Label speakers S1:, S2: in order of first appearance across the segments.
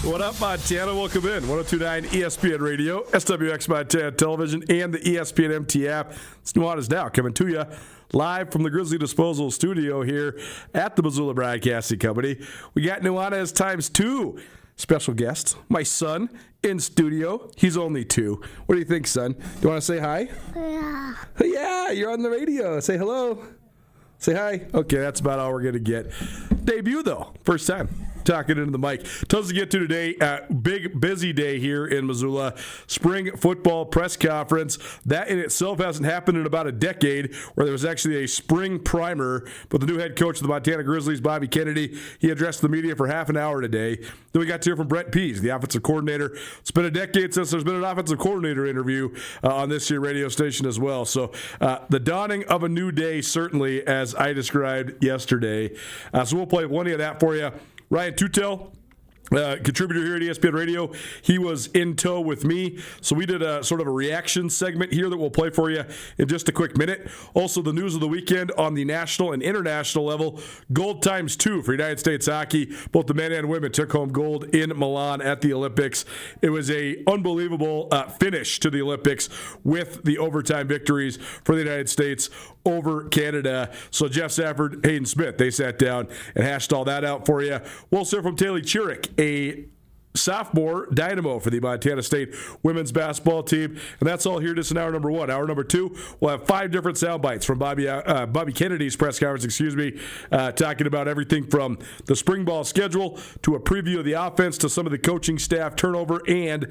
S1: What up, Montana? Welcome in. 102.9 ESPN Radio, SWX Montana Television, and the ESPN MT app. It's Nuanez Now coming to you live from the Grizzly Disposal Studio here at the Missoula Broadcasting Company. We got Nuanez times 2. Special guest, my son, in studio. He's only 2. What do you think, son? You want to say hi?
S2: Yeah.
S1: Yeah, you're on the radio. Say hello. Say hi. Okay, that's about all we're going to get. Debut, though. First time talking into the mic. Tons to get to today. Big, busy day here in Missoula. Spring football press conference. That in itself hasn't happened in about a decade, where there was actually a spring primer with the new head coach of the Montana Grizzlies, Bobby Kennedy. He addressed the media for half an hour today. Then we got to hear from Brett Pease, the offensive coordinator. It's been a decade since there's been an offensive coordinator interview on this here radio station as well. So the dawning of a new day, certainly, as I described yesterday. So we'll play plenty of that for you. Ryan Tutel, contributor here at ESPN Radio, he was in tow with me, so we did a sort of a reaction segment here that we'll play for you in just a quick minute. Also, the news of the weekend on the national and international level, gold times 2 for United States hockey. Both the men and women took home gold in Milan at the Olympics. It was a unbelievable finish to the Olympics with the overtime victories for the United States over Canada. So Jeff Safford, Hayden Smith, they sat down and hashed all that out for you. We'll hear from Taylor Chiric, a sophomore dynamo for the Montana State women's basketball team. And that's all here just in hour number 1. Hour number 2, we'll have 5 different sound bites from Bobby Kennedy's press conference, talking about everything from the spring ball schedule to a preview of the offense to some of the coaching staff turnover and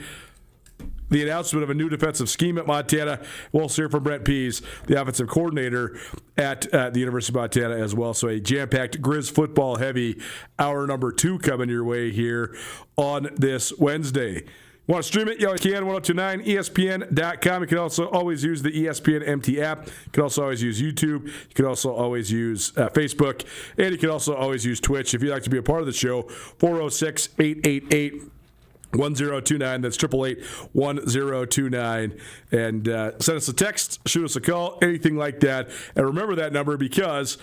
S1: the announcement of a new defensive scheme at Montana. We'll hear from Brett Pease, the offensive coordinator at the University of Montana as well. So a jam-packed Griz football heavy hour number 2 coming your way here on this Wednesday. Want to stream it? You can. 1029 ESPN.com. You can also always use the ESPN MT app. You can also always use YouTube. You can also always use Facebook. And you can also always use Twitch. If you'd like to be a part of the show, 406-888 1029. That's 888-1029. And send us a text, shoot us a call, anything like that. And remember that number, because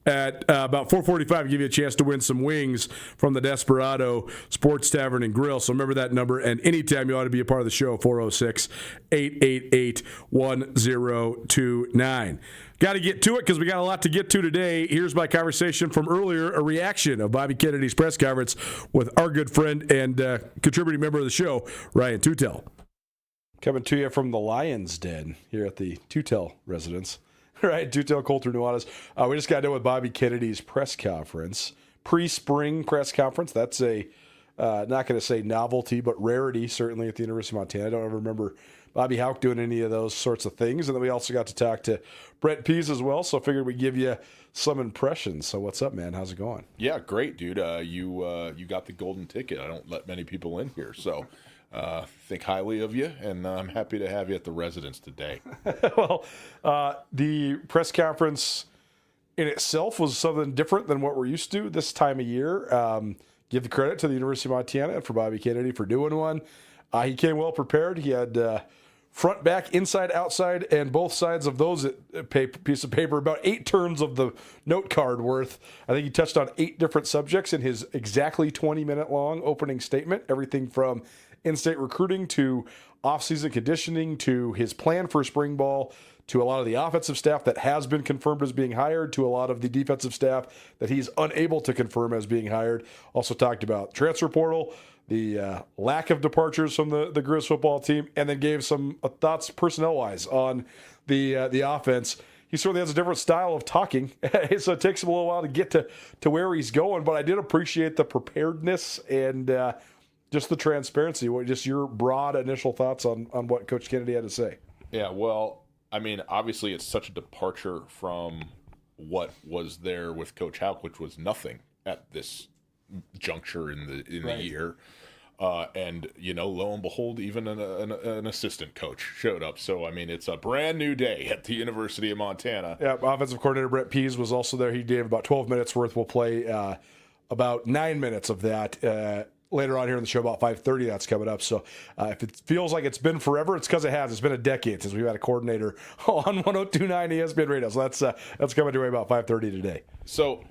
S1: at about 4:45, I'll give you a chance to win some wings from the Desperado Sports Tavern and Grill. So remember that number. And anytime you ought to be a part of the show, 406-888-1029. Got to get to it because we got a lot to get to today. Here's my conversation from earlier, a reaction of Bobby Kennedy's press conference with our good friend and contributing member of the show, Ryan Tutel. Coming to you from the Lion's Den here at the Tutel residence. Ryan Tutel, Colter Nuanez. We just got done with Bobby Kennedy's press conference, pre-spring press conference. That's a, not going to say novelty, but rarity, certainly at the University of Montana. I don't ever remember Bobby Houck doing any of those sorts of things. And then we also got to talk to Brett Pease as well, so I figured we'd give you some impressions. So what's up, man? How's it going?
S3: Yeah, great, dude. You got the golden ticket. I don't let many people in here, so think highly of you, and I'm happy to have you at the residence today.
S1: Well, the press conference in itself was something different than what we're used to this time of year. Give the credit to the University of Montana and for Bobby Kennedy for doing one. He came well prepared. He had front, back, inside, outside, and both sides of those piece of paper, about 8 turns of the note card worth. I think he touched on 8 different subjects in his exactly 20-minute long opening statement, everything from in-state recruiting to off-season conditioning to his plan for spring ball to a lot of the offensive staff that has been confirmed as being hired to a lot of the defensive staff that he's unable to confirm as being hired. Also talked about transfer portal, the lack of departures from the Griz football team, and then gave some thoughts personnel-wise on the offense. He certainly has a different style of talking, so it takes him a little while to get to where he's going, but I did appreciate the preparedness and just the transparency. Just your broad initial thoughts on what Coach Kennedy had to say.
S3: Yeah, well, I mean, obviously it's such a departure from what was there with Coach Houck, which was nothing at this juncture in the year. And, lo and behold, even an assistant coach showed up. So, I mean, it's a brand new day at the University of Montana.
S1: Yeah, offensive coordinator Brett Pease was also there. He gave about 12 minutes worth. We'll play about 9 minutes of that later on here in the show, about 5:30. That's coming up. So if it feels like it's been forever, it's because it has. It's been a decade since we've had a coordinator on 1029 ESPN Radio. So that's coming your way about 5:30 today.
S3: So,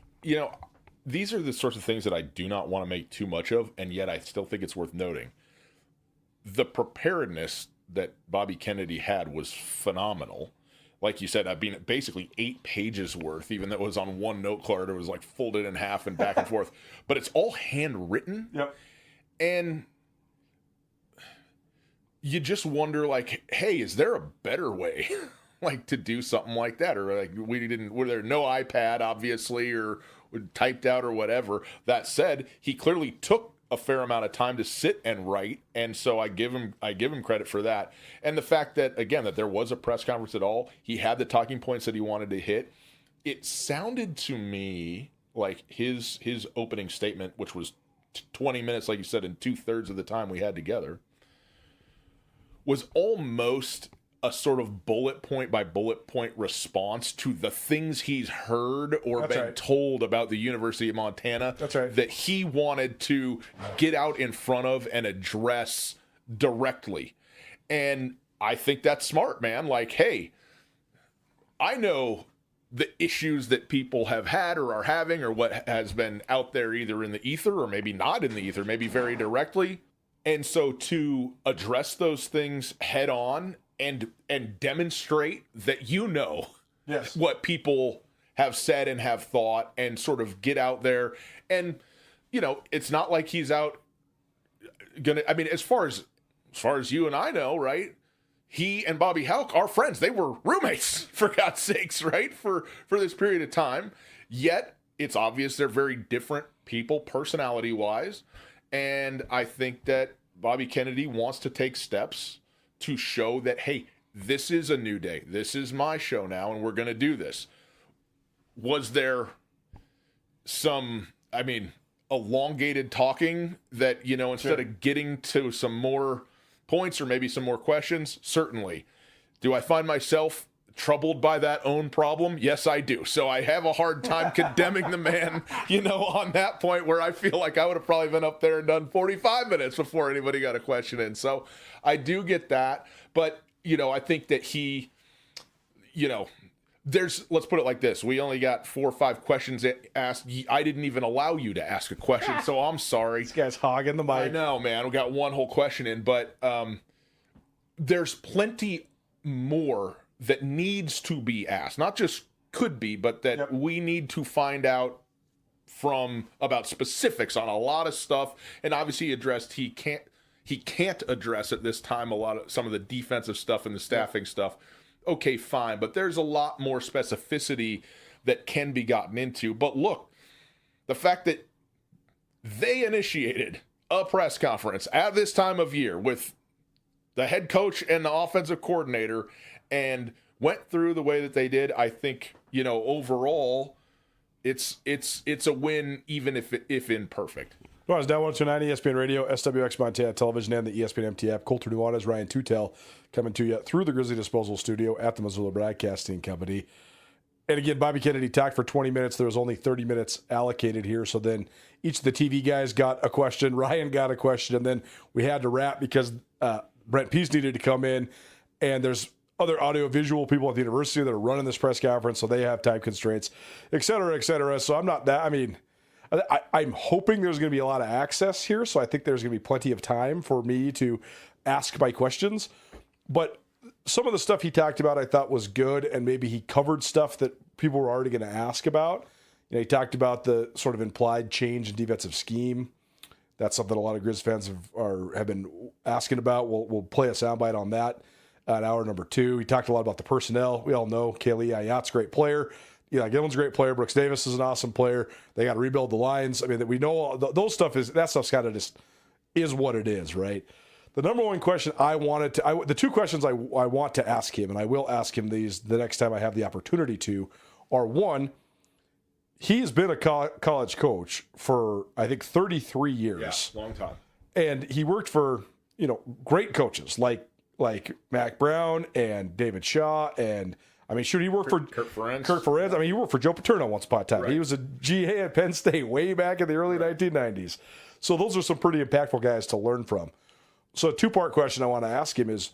S3: these are the sorts of things that I do not want to make too much of, and yet I still think it's worth noting. The preparedness that Bobby Kennedy had was phenomenal. Like you said, I mean, basically 8 pages worth, even though it was on one note card, it was like folded in half and back and forth. But it's all handwritten.
S1: Yep. And
S3: you just wonder, like, hey, is there a better way, like, to do something like that? Or like, were there no iPad, obviously, or typed out or whatever? That said, he clearly took a fair amount of time to sit and write, and so I give him credit for that. And the fact that, again, that there was a press conference at all, he had the talking points that he wanted to hit. It sounded to me like his opening statement, which was 20 minutes, like you said, and 2/3 of the time we had together, was almost a sort of bullet point by bullet point response to the things he's heard or been told about the University of Montana that he wanted to get out in front of and address directly. And I think that's smart, man. Like, hey, I know the issues that people have had or are having, or what has been out there either in the ether or maybe not in the ether, maybe very directly. And so to address those things head on and demonstrate that what people have said and have thought, and sort of get out there. And, it's not like he's out as far as you and I know, right? He and Bobby Houck are friends. They were roommates, for God's sakes, right? For this period of time. Yet it's obvious they're very different people, personality-wise. And I think that Bobby Kennedy wants to take steps to show that, hey, this is a new day. This is my show now, and we're going to do this. Was there some, elongated talking that, instead of getting to some more points or maybe some more questions? Certainly. Do I find myself troubled by that own problem? Yes, I do. So I have a hard time condemning the man, on that point, where I feel like I would have probably been up there and done 45 minutes before anybody got a question in. So I do get that. But, I think that he, let's put it like this. We only got 4 or 5 questions asked. I didn't even allow you to ask a question, so I'm sorry.
S1: This guy's hogging the mic.
S3: I know, man. We got one whole question in, but there's plenty more that needs to be asked. Not just could be, but that we need to find out about specifics on a lot of stuff. And obviously he can't address at this time some of the defensive stuff and the staffing stuff. Okay, fine. But there's a lot more specificity that can be gotten into. But look, the fact that they initiated a press conference at this time of year with the head coach and the offensive coordinator and went through the way that they did, I think, overall, it's a win, even if imperfect.
S1: Well, it's now 129 ESPN Radio, SWX Montana Television, and the ESPN MT app. Colter Nuanez, Ryan Tutel coming to you through the Grizzly Disposal Studio at the Missoula Broadcasting Company. And again, Bobby Kennedy talked for 20 minutes. There was only 30 minutes allocated here. So then each of the TV guys got a question. Ryan got a question. And then we had to wrap because Brent Pease needed to come in. And there's other audio-visual people at the university that are running this press conference, so they have time constraints, et cetera, et cetera. So I'm not that, I'm hoping there's going to be a lot of access here, so I think there's going to be plenty of time for me to ask my questions. But some of the stuff he talked about I thought was good, and maybe he covered stuff that people were already going to ask about. He talked about the sort of implied change in defensive scheme. That's something a lot of Griz fans have been asking about. We'll play a soundbite on that at hour number 2. He talked a lot about the personnel. We all know Kaylee Ayat's a great player. Eli Gillen's a great player. Brooks Davis is an awesome player. They got to rebuild the lines. We know those that stuff's kind of just is what it is, right? The number one question the 2 questions I want to ask him, and I will ask him these the next time I have the opportunity to, are: one, he's been a college coach for, I think, 33 years.
S3: Yeah, long time.
S1: And he worked for, great coaches like Mac Brown and David Shaw and, he worked for Kurt Ferenz. He worked for Joe Paterno once upon a time. Right. He was a GA at Penn State way back in the early 1990s. So those are some pretty impactful guys to learn from. So a 2-part question I want to ask him is,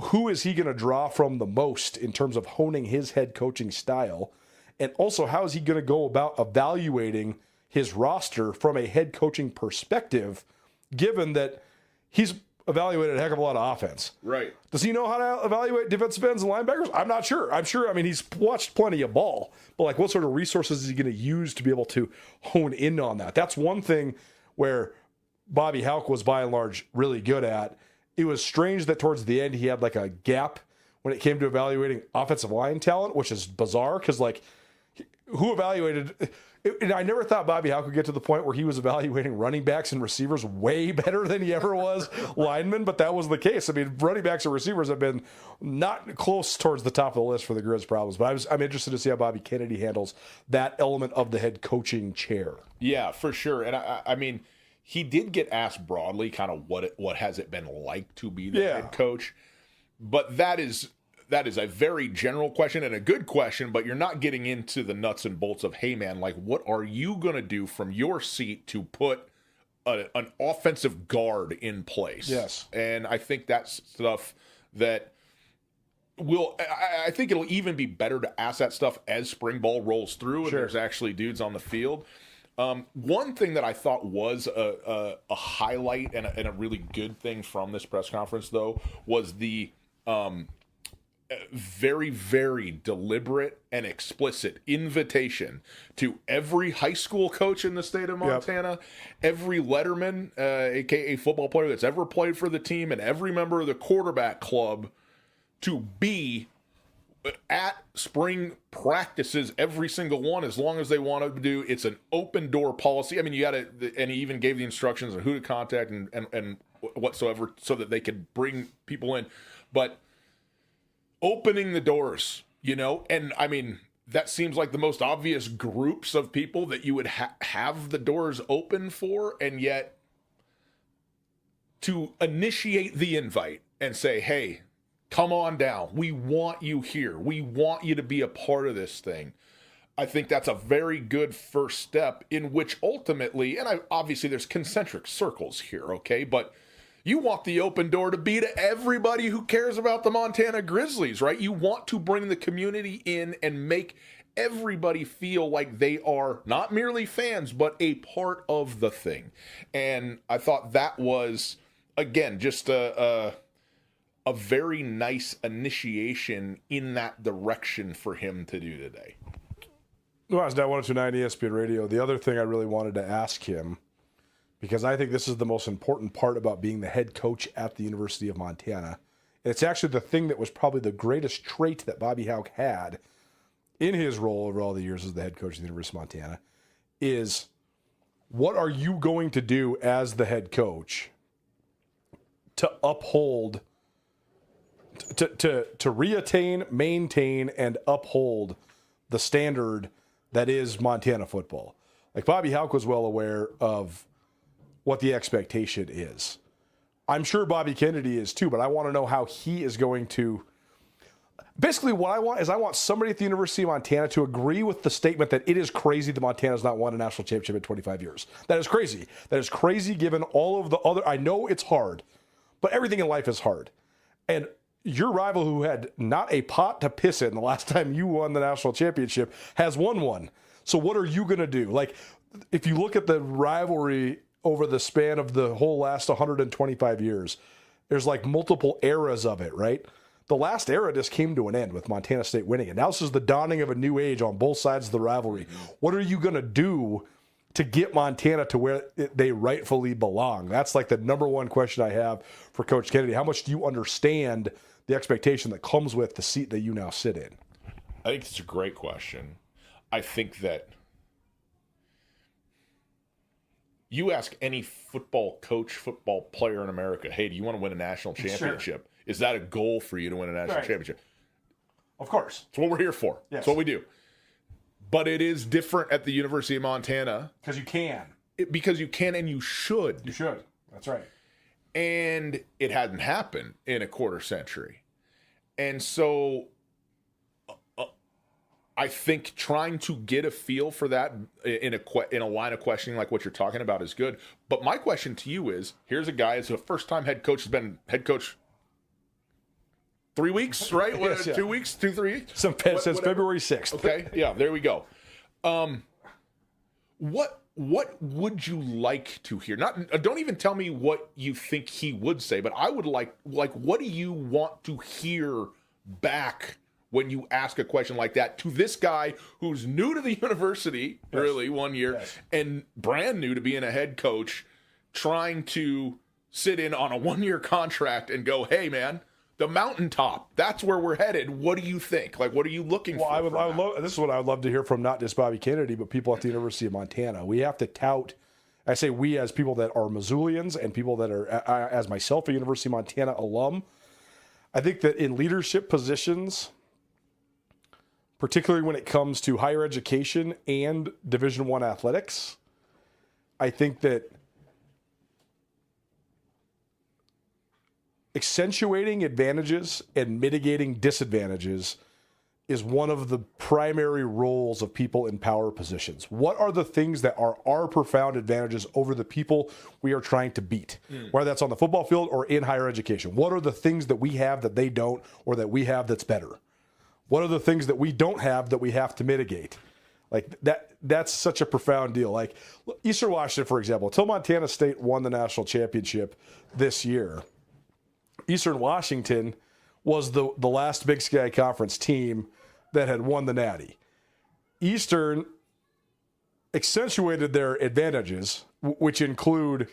S1: who is he going to draw from the most in terms of honing his head coaching style? And also, how is he going to go about evaluating his roster from a head coaching perspective, given that he's evaluated a heck of a lot of offense?
S3: Right.
S1: Does he know how to evaluate defensive ends and linebackers? I'm not sure. I mean, he's watched plenty of ball, but like, what sort of resources is he going to use to be able to hone in on that? That's one thing where Bobby Hauck was by and large really good at. It was strange that towards the end he had like a gap when it came to evaluating offensive line talent, which is bizarre because like, who evaluated? And I never thought Bobby Hauck would get to the point where he was evaluating running backs and receivers way better than he ever was linemen, but that was the case. I mean, running backs and receivers have been not close towards the top of the list for the Griz problems, but I'm interested to see how Bobby Kennedy handles that element of the head coaching chair.
S3: Yeah, for sure. And I mean, he did get asked broadly kind of what has it been like to be the head coach, but that is a very general question and a good question, but you're not getting into the nuts and bolts of, hey, man, like, what are you going to do from your seat to put an offensive guard in place?
S1: Yes.
S3: And I think that's stuff that I think it'll even be better to ask that stuff as spring ball rolls through and there's actually dudes on the field. One thing that I thought was a highlight and a really good thing from this press conference, though, was the very, very deliberate and explicit invitation to every high school coach in the state of Montana, every letterman, aka football player that's ever played for the team, and every member of the quarterback club to be at spring practices, every single one, as long as they want to do. It's an open door policy. I mean, you got to, and he even gave the instructions on who to contact and whatsoever so that they could bring people in. But opening the doors, and I mean, that seems like the most obvious groups of people that you would have the doors open for, and yet to initiate the invite and say, hey, come on down. We want you here. We want you to be a part of this thing. I think that's a very good first step in which ultimately, and obviously there's concentric circles here, okay, but you want the open door to be to everybody who cares about the Montana Grizzlies, right? You want to bring the community in and make everybody feel like they are not merely fans, but a part of the thing. And I thought that was, again, just a very nice initiation in that direction for him to do today.
S1: Well, it's now 102.9 ESPN Radio. The other thing I really wanted to ask him, because I think this is the most important part about being the head coach at the University of Montana. And it's actually the thing that was probably the greatest trait that Bobby Hauck had in his role over all the years as the head coach of the University of Montana, is what are you going to do as the head coach to uphold, to reattain, maintain, and uphold the standard that is Montana football? Like, Bobby Hauck was well aware of what the expectation is. I'm sure Bobby Kennedy is too, but I want to know how he is going to. Basically, what I want is somebody at the University of Montana to agree with the statement that it is crazy that Montana's not won a national championship in 25 years. That is crazy. That is crazy given all of the other. I know it's hard, but everything in life is hard. And your rival, who had not a pot to piss in the last time you won the national championship, has won one. So what are you going to do? Like, if you look at the rivalry over the span of the whole last 125 years, there's like multiple eras of it, right? The last era just came to an end with Montana State winning it. Now this is the dawning of a new age on both sides of the rivalry. What are you going to do to get Montana to where they rightfully belong? That's like the number one question I have for Coach Kennedy. How much do you understand the expectation that comes with the seat that you now sit in?
S3: I think it's a great question. I think that you ask any football coach, football player in America, hey, do you want to win a national championship? Sure. Is that a goal for you to win a national championship?
S1: Of course.
S3: It's what we're here for. Yes. It's what we do. But it is different at the University of Montana.
S1: Because you can.
S3: Because you can and you should.
S1: You should. That's right.
S3: And it hadn't happened in a quarter century. And so I think trying to get a feel for that in a line of questioning like what you're talking about is good. But my question to you is, here's a guy who's a first-time head coach, has been head coach 3 weeks, right?
S1: Yes,
S3: 2 weeks, 3 weeks?
S1: Since February 6th.
S3: Okay, yeah, there we go. What would you like to hear? Not, don't even tell me what you think he would say, but I would like what do you want to hear back when you ask a question like that to this guy who's new to the university, really 1 year, and brand new to being a head coach, trying to sit in on a 1 year contract and go, hey man, the mountaintop, that's where we're headed. What do you think? Like, what are you looking for?
S1: I would love, this is what I would love to hear from not just Bobby Kennedy, but people at the University of Montana. We have to tout, I say we as people that are Missoulians and people that are, as myself, a University of Montana alum. I think that in leadership positions, particularly when it comes to higher education and Division I athletics, I think that accentuating advantages and mitigating disadvantages is one of the primary roles of people in power positions. What are the things that are our profound advantages over the people we are trying to beat, whether that's on the football field or in higher education? What are the things that we have that they don't, or that we have that's better? What are the things that we don't have that we have to mitigate? Like that's such a profound deal. Like Eastern Washington, for example, until Montana State won the national championship this year, Eastern Washington was the last Big Sky Conference team that had won the Natty. Eastern accentuated their advantages, which include,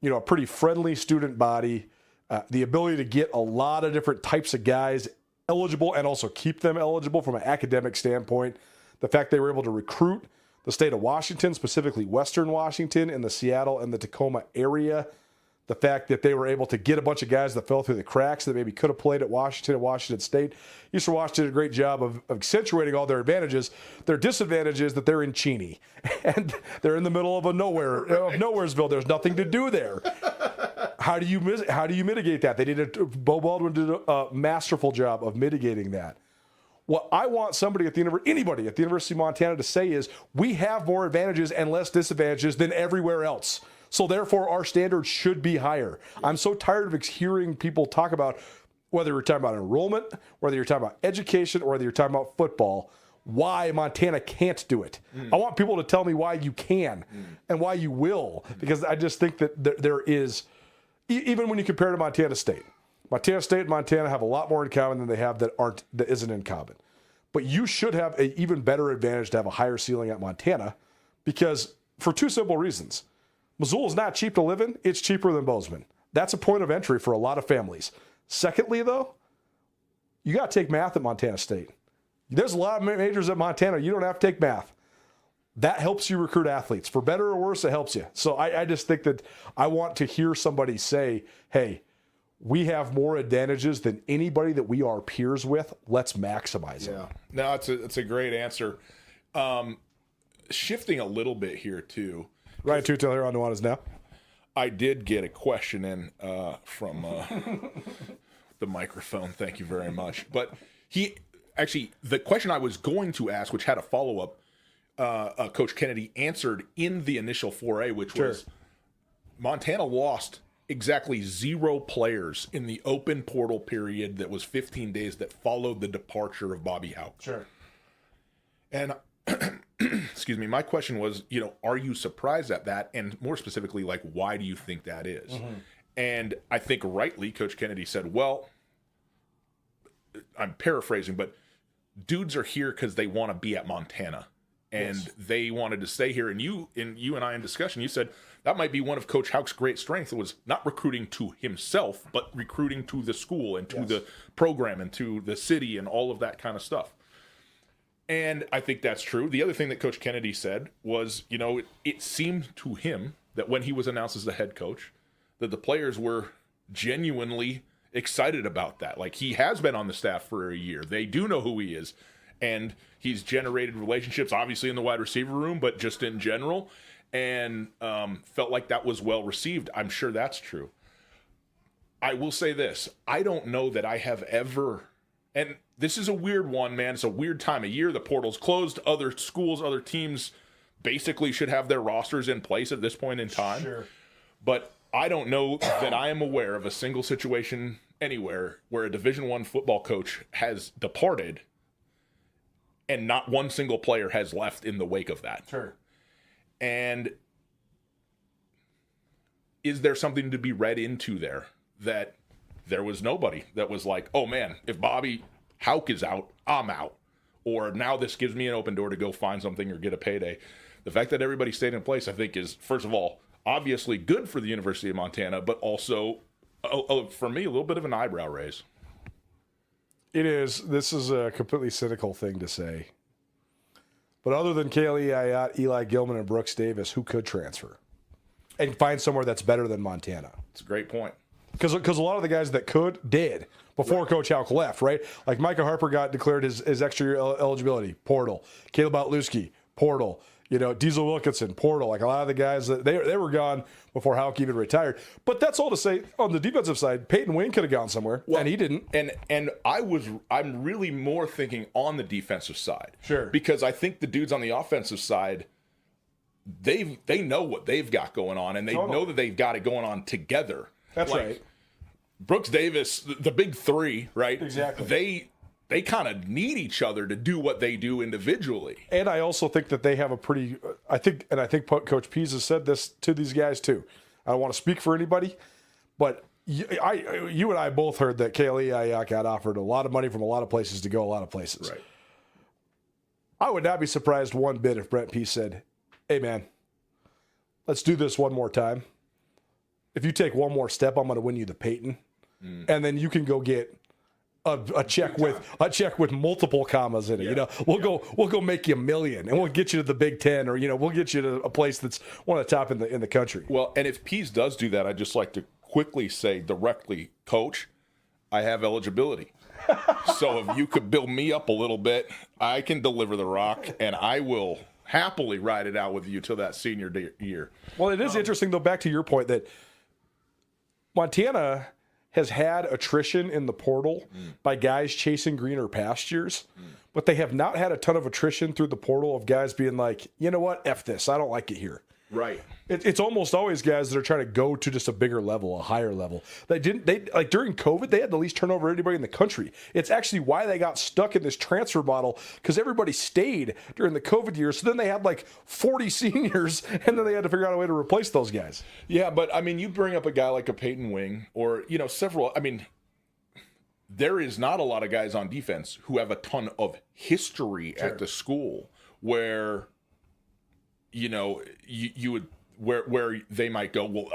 S1: a pretty friendly student body, the ability to get a lot of different types of guys eligible and also keep them eligible from an academic standpoint. The fact they were able to recruit the state of Washington, specifically Western Washington and the Seattle and the Tacoma area. The fact that they were able to get a bunch of guys that fell through the cracks that maybe could have played at Washington and Washington State. Eastern Washington did a great job of accentuating all their advantages. Their disadvantage is that they're in Cheney, and they're in the middle of Nowheresville. There's nothing to do there. How do you mitigate that? Bo Baldwin did a masterful job of mitigating that. What I want anybody at the University of Montana to say is, we have more advantages and less disadvantages than everywhere else. So therefore, our standards should be higher. I'm so tired of hearing people talk about, whether you're talking about enrollment, whether you're talking about education, or whether you're talking about football, why Montana can't do it. I want people to tell me why you can and why you will, because I just think that there is, even when you compare to Montana State and Montana have a lot more in common than they have that isn't in common. But you should have an even better advantage to have a higher ceiling at Montana, because for two simple reasons. Missoula is not cheap to live in. It's cheaper than Bozeman. That's a point of entry for a lot of families. Secondly, though, you got to take math at Montana State. There's a lot of majors at Montana. You don't have to take math. That helps you recruit athletes. For better or worse, it helps you. So I just think that I want to hear somebody say, hey, we have more advantages than anybody that we are peers with. Let's maximize it.
S3: No, it's a great answer. Shifting a little bit here, too.
S1: Ryan Tutel here on Nuanez Now.
S3: I did get a question in from the microphone. Thank you very much. But the question I was going to ask, which had a follow-up, Coach Kennedy answered in the initial 4A, which was Montana lost exactly 0 players in the open portal period that was 15 days that followed the departure of Bobby Houck.
S1: Sure.
S3: And excuse me, my question was, are you surprised at that? And more specifically, why do you think that is? And I think rightly, Coach Kennedy said, well, I'm paraphrasing, but dudes are here because they want to be at Montana. And they wanted to stay here. And you and I in discussion, you said that might be one of Coach Houck's great strengths. It was not recruiting to himself, but recruiting to the school and to the program and to the city and all of that kind of stuff. And I think that's true. The other thing that Coach Kennedy said was, it seemed to him that when he was announced as the head coach, that the players were genuinely excited about that. Like, he has been on the staff for a year. They do know who he is. And he's generated relationships, obviously in the wide receiver room, but just in general, and felt like that was well received. I'm sure that's true. I will say this. I don't know that I have ever, and this is a weird one, man. It's a weird time of year. The portal's closed. Other schools, other teams basically should have their rosters in place at this point in time. Sure. But I don't know that I am aware of a single situation, anywhere where a Division I football coach has departed and not one single player has left in the wake of that.
S1: Sure.
S3: And is there something to be read into there that there was nobody that was like, oh man, if Bobby Houck is out, I'm out. Or now this gives me an open door to go find something or get a payday. The fact that everybody stayed in place, I think, is, first of all, obviously good for the University of Montana, but also, for me, a little bit of an eyebrow raise.
S1: It is. This is a completely cynical thing to say. But other than Kaylee Ayat, Eli Gilman, and Brooks Davis, who could transfer and find somewhere that's better than Montana?
S3: It's a great point.
S1: Because a lot of the guys that could did before Coach Houck left, right? Like Micah Harper got declared his extra year eligibility, portal. Caleb Otluski, portal. You know, Diesel Wilkinson, portal. Like a lot of the guys, that they were gone before Houck even retired. But that's all to say, on the defensive side, Peyton Wing could have gone somewhere, and he didn't.
S3: And I'm really more thinking on the defensive side.
S1: Sure.
S3: Because I think the dudes on the offensive side, they know what they've got going on, and they know that they've got it going on together.
S1: That's right.
S3: Brooks Davis, the big three, right?
S1: Exactly.
S3: They kind of need each other to do what they do individually.
S1: And I also think that they have a pretty, I think Coach Pease has said this to these guys too. I don't want to speak for anybody, but you and I both heard that Kaylee Ayat got offered a lot of money from a lot of places to go a lot of places.
S3: Right.
S1: I would not be surprised one bit if Brent Pease said, hey man, let's do this one more time. If you take one more step, I'm going to win you the Peyton. And then you can go get a check with multiple commas in it. Yeah. You know, we'll go make you $1 million, and we'll get you to the Big Ten, or we'll get you to a place that's one of the top in the country.
S3: Well, and if Pease does do that, I'd just like to quickly say directly, Coach, I have eligibility. So if you could build me up a little bit, I can deliver the rock, and I will happily ride it out with you till that senior year.
S1: Well, it is interesting though. Back to your point that Montana has had attrition in the portal by guys chasing greener pastures, but they have not had a ton of attrition through the portal of guys being like, you know what, F this, I don't like it here.
S3: Right.
S1: It's almost always guys that are trying to go to just a bigger level, a higher level. They like during COVID, they had the least turnover of anybody in the country. It's actually why they got stuck in this transfer model, because everybody stayed during the COVID years. So then they had like 40 seniors, and then they had to figure out a way to replace those guys.
S3: Yeah, but I mean, you bring up a guy like a Peyton Wing, or several. I mean, there is not a lot of guys on defense who have a ton of history at the school where. You would where they might go, well,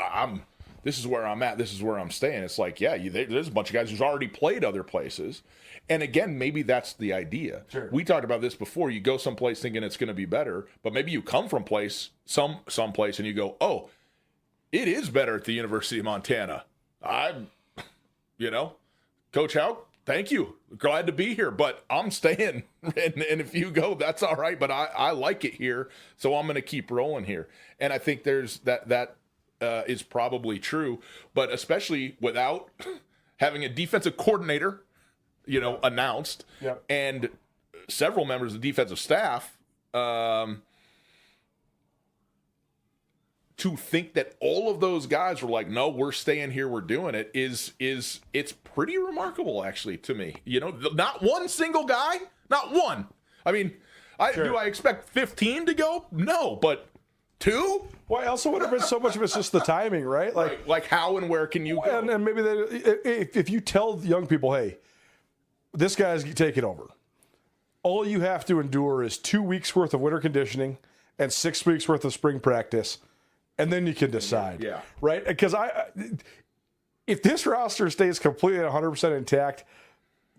S3: this is where I'm at, this is where I'm staying. It's like, there's a bunch of guys who's already played other places, and again, maybe that's the idea.
S1: Sure.
S3: We talked about this before. You go someplace thinking it's going to be better, but maybe you come from someplace and you go, oh, it is better at the University of Montana. Coach Houck, thank you. Glad to be here, but I'm staying. And if you go, that's all right. But I like it here, so I'm going to keep rolling here. And I think there's that is probably true, but especially without having a defensive coordinator, announced, and several members of the defensive staff. To think that all of those guys were like, no, we're staying here, we're doing it, it's pretty remarkable, actually, to me. Not one single guy, not one. I mean, do I expect 15 to go? No, but 2?
S1: Well, I also wonder if so much of it's just the timing, right?
S3: Like how and where can you go?
S1: And maybe if you tell young people, hey, this guy's taking over, all you have to endure is 2 weeks worth of winter conditioning and 6 weeks worth of spring practice. And then you can decide, right? Because if this roster stays completely 100% intact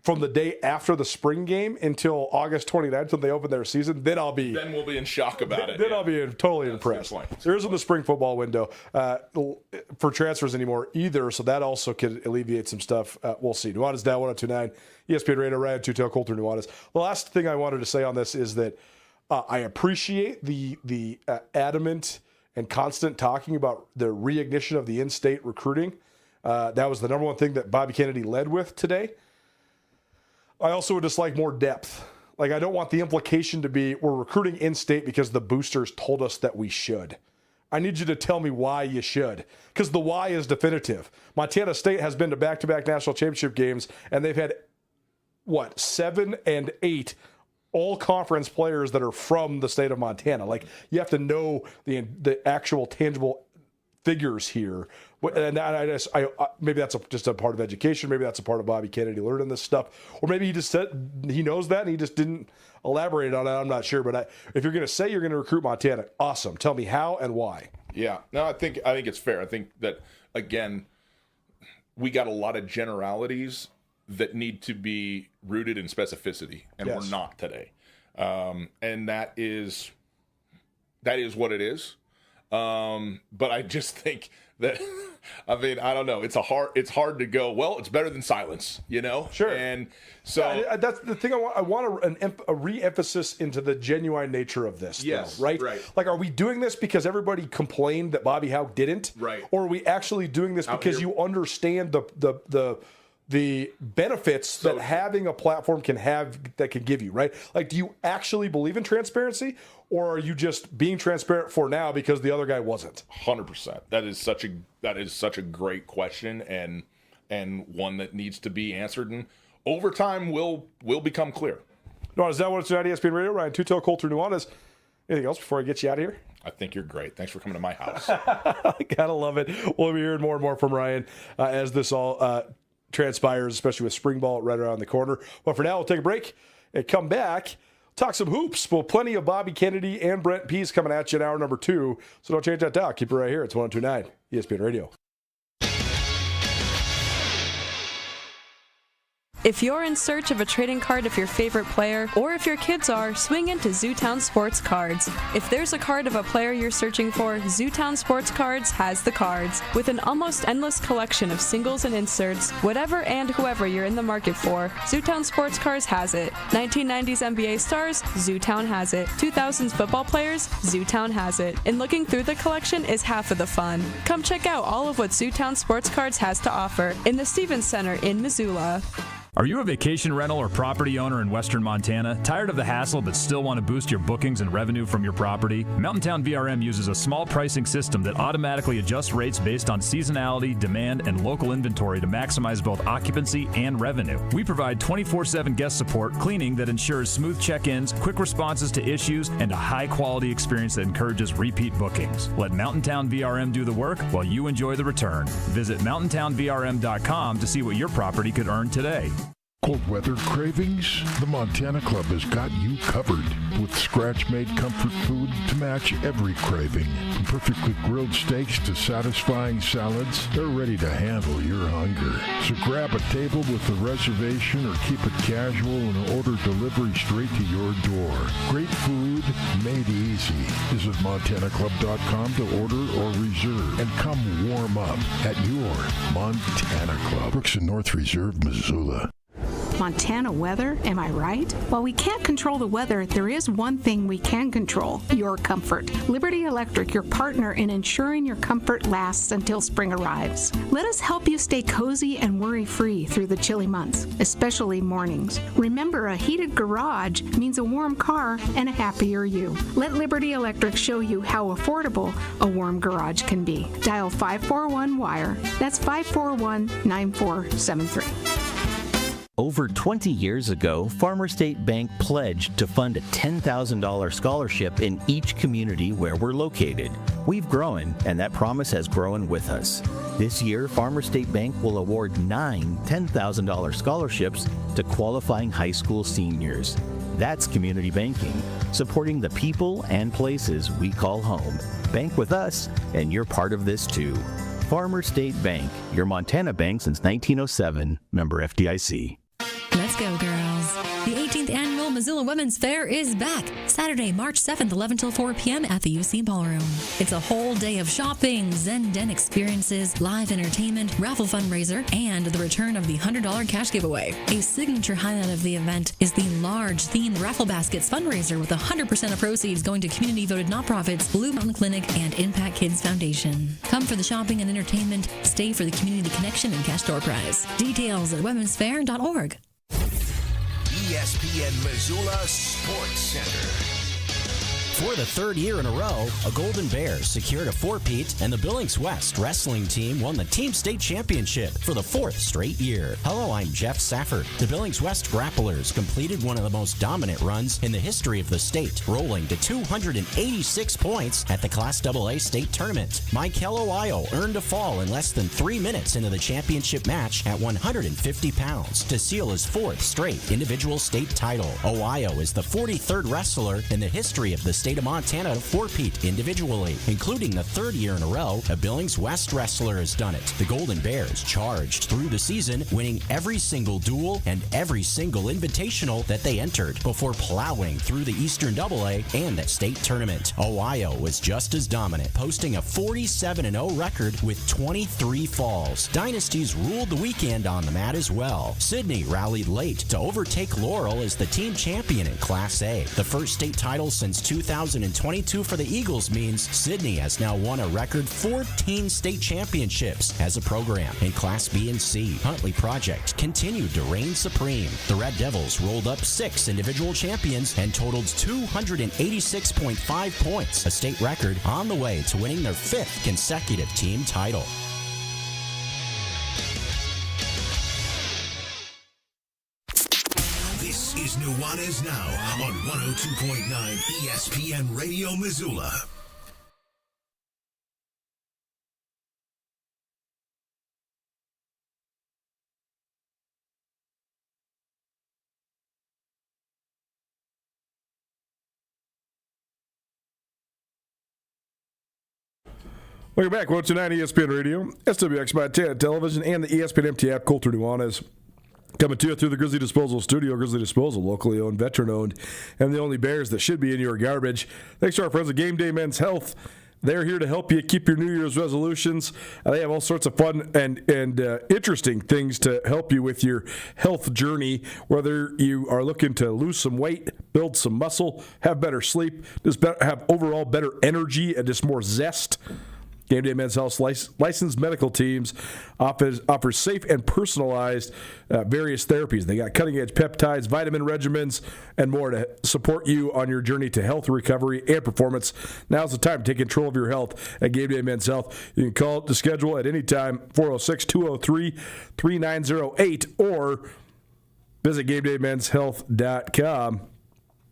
S1: from the day after the spring game until August 29th when they open their season, then we'll be in shock about it. Then I'll be totally impressed. There isn't the spring football window for transfers anymore either, so that also could alleviate some stuff. We'll see. Nuanez Down 102.9, ESPN Radio, Ryan Tutel, Colter Nuanez. The last thing I wanted to say on this is that I appreciate the adamant and constant talking about the reignition of the in-state recruiting. That was the number one thing that Bobby Kennedy led with today. I also would just like more depth. I don't want the implication to be we're recruiting in-state because the boosters told us that we should. I need you to tell me why you should, because the why is definitive. Montana State has been to back-to-back national championship games, and they've had, 7 and 8 all-conference players that are from the state of Montana. Like, you have to know the actual tangible figures here. And maybe that's just a part of education. Maybe that's a part of Bobby Kennedy learning this stuff. Or maybe he just said he knows that and he just didn't elaborate on it. I'm not sure. But if you're going to say you're going to recruit Montana, awesome. Tell me how and why.
S3: Yeah. No, I think it's fair. I think that, again, we got a lot of generalities that need to be rooted in specificity, and
S1: Yes.
S3: we're not today. And that is what it is. But I just think that, I don't know. It's hard to go, well, it's better than silence,
S1: Sure.
S3: And so
S1: that's the thing. I want a re-emphasis into the genuine nature of this.
S3: Yes,
S1: though, right? Like, are we doing this because everybody complained that Bobby Howe didn't?
S3: Right.
S1: Or are we actually doing this because you understand the benefits that having a platform can give you, right? Like, do you actually believe in transparency, or are you just being transparent for now because the other guy wasn't?
S3: 100%. That is such a great question, and one that needs to be answered, and over time will become clear.
S1: No, is that what it's at ESPN Radio? Ryan Tutel, Colter Nuanez. Anything else before I get you out of here?
S3: I think you're great. Thanks for coming to my house.
S1: Gotta love it. We'll be hearing more and more from Ryan as this all transpires, especially with spring ball right around the corner. But for now, we'll take a break and come back. Talk some hoops. Well, plenty of Bobby Kennedy and Brent Pease coming at you in hour number 2. So don't change that dial. Keep it right here. It's 102.9 ESPN Radio.
S2: If you're in search of a trading card of your favorite player, or if your kids are, swing into Zootown Sports Cards. If there's a card of a player you're searching for, Zootown Sports Cards has the cards. With an almost endless collection of singles and inserts, whatever and whoever you're in the market for, Zootown Sports Cards has it. 1990s NBA stars, Zootown has it. 2000s football players, Zootown has it. And looking through the collection is half of the fun. Come check out all of what Zootown Sports Cards has to offer in the Stevens Center in Missoula.
S4: Are you a vacation rental or property owner in western Montana? Tired of the hassle but still want to boost your bookings and revenue from your property? Mountain Town VRM uses a small pricing system that automatically adjusts rates based on seasonality, demand, and local inventory to maximize both occupancy and revenue. We provide 24/7 guest support, cleaning that ensures smooth check-ins, quick responses to issues, and a high-quality experience that encourages repeat bookings. Let Mountain Town VRM do the work while you enjoy the return. Visit mountaintownvrm.com to see what your property could earn today.
S5: Cold weather cravings? The Montana Club has got you covered with scratch-made comfort food to match every craving. From perfectly grilled steaks to satisfying salads, they're ready to handle your hunger. So grab a table with a reservation or keep it casual and order delivery straight to your door. Great food made easy. Visit MontanaClub.com to order or reserve and come warm up at your Montana Club. Brooks and North Reserve, Missoula.
S6: Montana weather, am I right? While we can't control the weather, there is one thing we can control: your comfort. Liberty Electric, your partner in ensuring your comfort lasts until spring arrives. Let us help you stay cozy and worry-free through the chilly months, especially mornings. Remember, a heated garage means a warm car and a happier you. Let Liberty Electric show you how affordable a warm garage can be. Dial 541-WIRE. That's 541-9473.
S7: Over 20 years ago, Farmer State Bank pledged to fund a $10,000 scholarship in each community where we're located. We've grown, and that promise has grown with us. This year, Farmer State Bank will award 9 $10,000 scholarships to qualifying high school seniors. That's community banking, supporting the people and places we call home. Bank with us, and you're part of this too. Farmer State Bank, your Montana bank since 1907, member FDIC.
S8: Let's go, girls. The 18th Annual Missoula Women's Fair is back. Saturday, March 7th, 11 till 4 p.m. at the UC Ballroom. It's a whole day of shopping, Zen Den experiences, live entertainment, raffle fundraiser, and the return of the $100 cash giveaway. A signature highlight of the event is the large themed raffle baskets fundraiser with 100% of proceeds going to community-voted nonprofits, Blue Mountain Clinic, and Impact Kids Foundation. Come for the shopping and entertainment, stay for the community connection and cash door prize. Details at womensfair.org.
S9: ESPN Missoula Sports Center. For the third year in a row, a Golden Bears secured a four-peat, and the Billings West wrestling team won the team state championship for the fourth straight year. Hello, I'm Jeff Safford. The Billings West Grapplers completed one of the most dominant runs in the history of the state, rolling to 286 points at the Class AA state tournament. Michael Ohio earned a fall in less than 3 minutes into the championship match at 150 pounds to seal his fourth straight individual state title. Ohio is the 43rd wrestler in the history of the state of Montana to four-peat individually, including the third year in a row a Billings West wrestler has done it. The Golden Bears charged through the season, winning every single duel and every single invitational that they entered before plowing through the Eastern AA and that state tournament. Ohio was just as dominant, posting a 47-0 record with 23 falls. Dynasties ruled the weekend on the mat as well. Sydney rallied late to overtake Laurel as the team champion in Class A. The first state title since 2022 for the Eagles means Sydney has now won a record 14 state championships as a program. In Class B and C, Huntley Project continued to reign supreme. The Red Devils rolled up 6 individual champions and totaled 286.5 points, a state record, on the way to winning their 5th consecutive team title.
S10: This is Nuanez Now on 102.9 ESPN Radio Missoula.
S1: Welcome back. 102.9 ESPN Radio, SWX Montana Television, and the ESPN MT app. Colter Nuanez coming to you through the Grizzly Disposal Studio. Grizzly Disposal, locally owned, veteran-owned, and the only Bears that should be in your garbage. Thanks to our friends at Game Day Men's Health. They're here to help you keep your New Year's resolutions. They have all sorts of fun and interesting things to help you with your health journey, whether you are looking to lose some weight, build some muscle, have better sleep, just have overall better energy and just more zest. Game Day Men's Health licensed medical teams offers safe and personalized various therapies. They got cutting-edge peptides, vitamin regimens, and more to support you on your journey to health, recovery, and performance. Now's the time to take control of your health at Game Day Men's Health. You can call to schedule at any time, 406-203-3908, or visit GameDayMen'sHealth.com.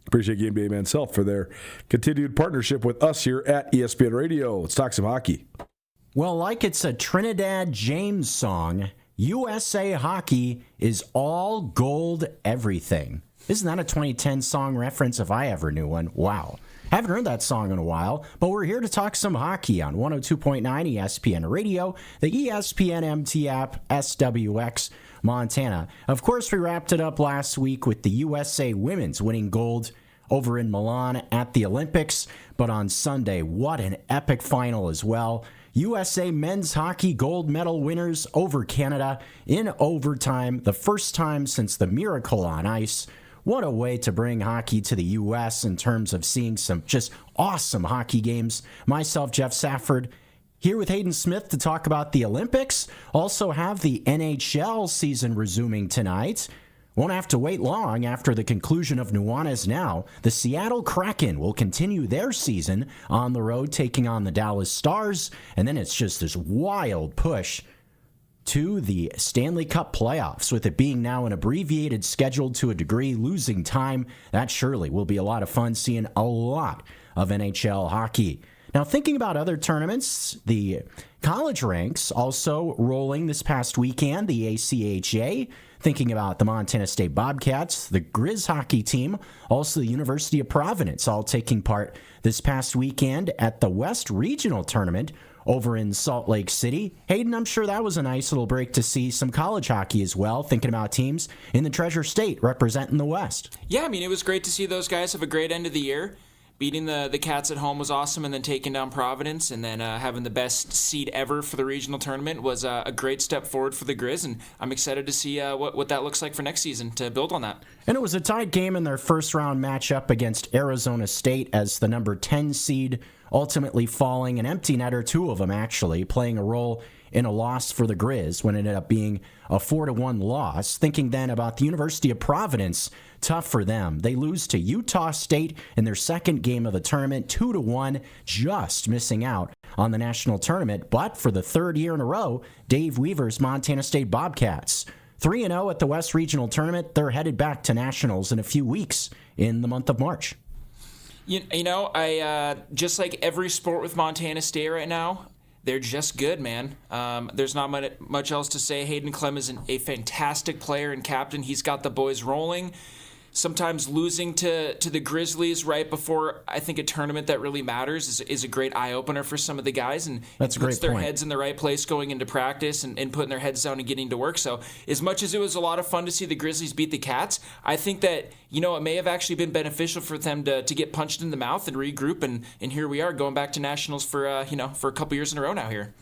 S1: Appreciate Game Day Men's Health for their continued partnership with us here at ESPN Radio. Let's talk some hockey.
S9: Well, like it's a Trinidad James song, USA Hockey is all gold everything. Isn't that a 2010 song reference if I ever knew one? Wow. Haven't heard that song in a while, but we're here to talk some hockey on 102.9 ESPN Radio, the ESPN MT app, SWX Montana. Of course, we wrapped it up last week with the USA Women's winning gold over in Milan at the Olympics, but on Sunday, what an epic final as well. USA men's hockey gold medal winners over Canada in overtime, the first time since the Miracle on Ice. What a way to bring hockey to the U.S. in terms of seeing some just awesome hockey games. Myself, Jeff Safford, here with Hayden Smith to talk about the Olympics. Also have the NHL season resuming tonight. Won't have to wait long after the conclusion of Nuanez Now. The Seattle Kraken will continue their season on the road, taking on the Dallas Stars. And then it's just this wild push to the Stanley Cup playoffs, with it being now an abbreviated schedule to a degree, losing time. That surely will be a lot of fun, seeing a lot of NHL hockey. Now, thinking about other tournaments, the college ranks also rolling this past weekend, the ACHA, thinking about the Montana State Bobcats, the Griz hockey team, also the University of Providence, all taking part this past weekend at the West Regional Tournament over in Salt Lake City. Hayden, I'm sure that was a nice little break to see some college hockey as well, thinking about teams in the Treasure State representing the West.
S11: Yeah, I mean, it was great to see those guys have a great end of the year. Beating the Cats at home was awesome, and then taking down Providence, and then having the best seed ever for the regional tournament was a great step forward for the Griz, and I'm excited to see what that looks like for next season to build on that.
S9: And it was a tied game in their first round matchup against Arizona State as the number 10 seed ultimately falling an empty netter, two of them actually, playing a role in a loss for the Griz when it ended up being a 4-1 loss. Thinking then about the University of Providence, tough for them. They lose to Utah State in their second game of the tournament, 2-1, just missing out on the national tournament. But for the third year in a row, Dave Weaver's Montana State Bobcats, 3-0 at the West Regional Tournament. They're headed back to nationals in a few weeks in the month of March.
S11: You know, I just like every sport with Montana State right now, they're just good, man. There's not much else to say. Hayden Clem is a fantastic player and captain. He's got the boys rolling. Sometimes losing to the Grizzlies right before, I think, a tournament that really matters is a great eye-opener for some of the guys. And
S9: that's a
S11: puts
S9: great
S11: their
S9: point.
S11: heads in the right place going into practice and putting their heads down and getting to work. So as much as it was a lot of fun to see the Grizzlies beat the Cats, I think that, you know, it may have actually been beneficial for them to get punched in the mouth and regroup. And here we are going back to nationals for, for a couple years in a row now here.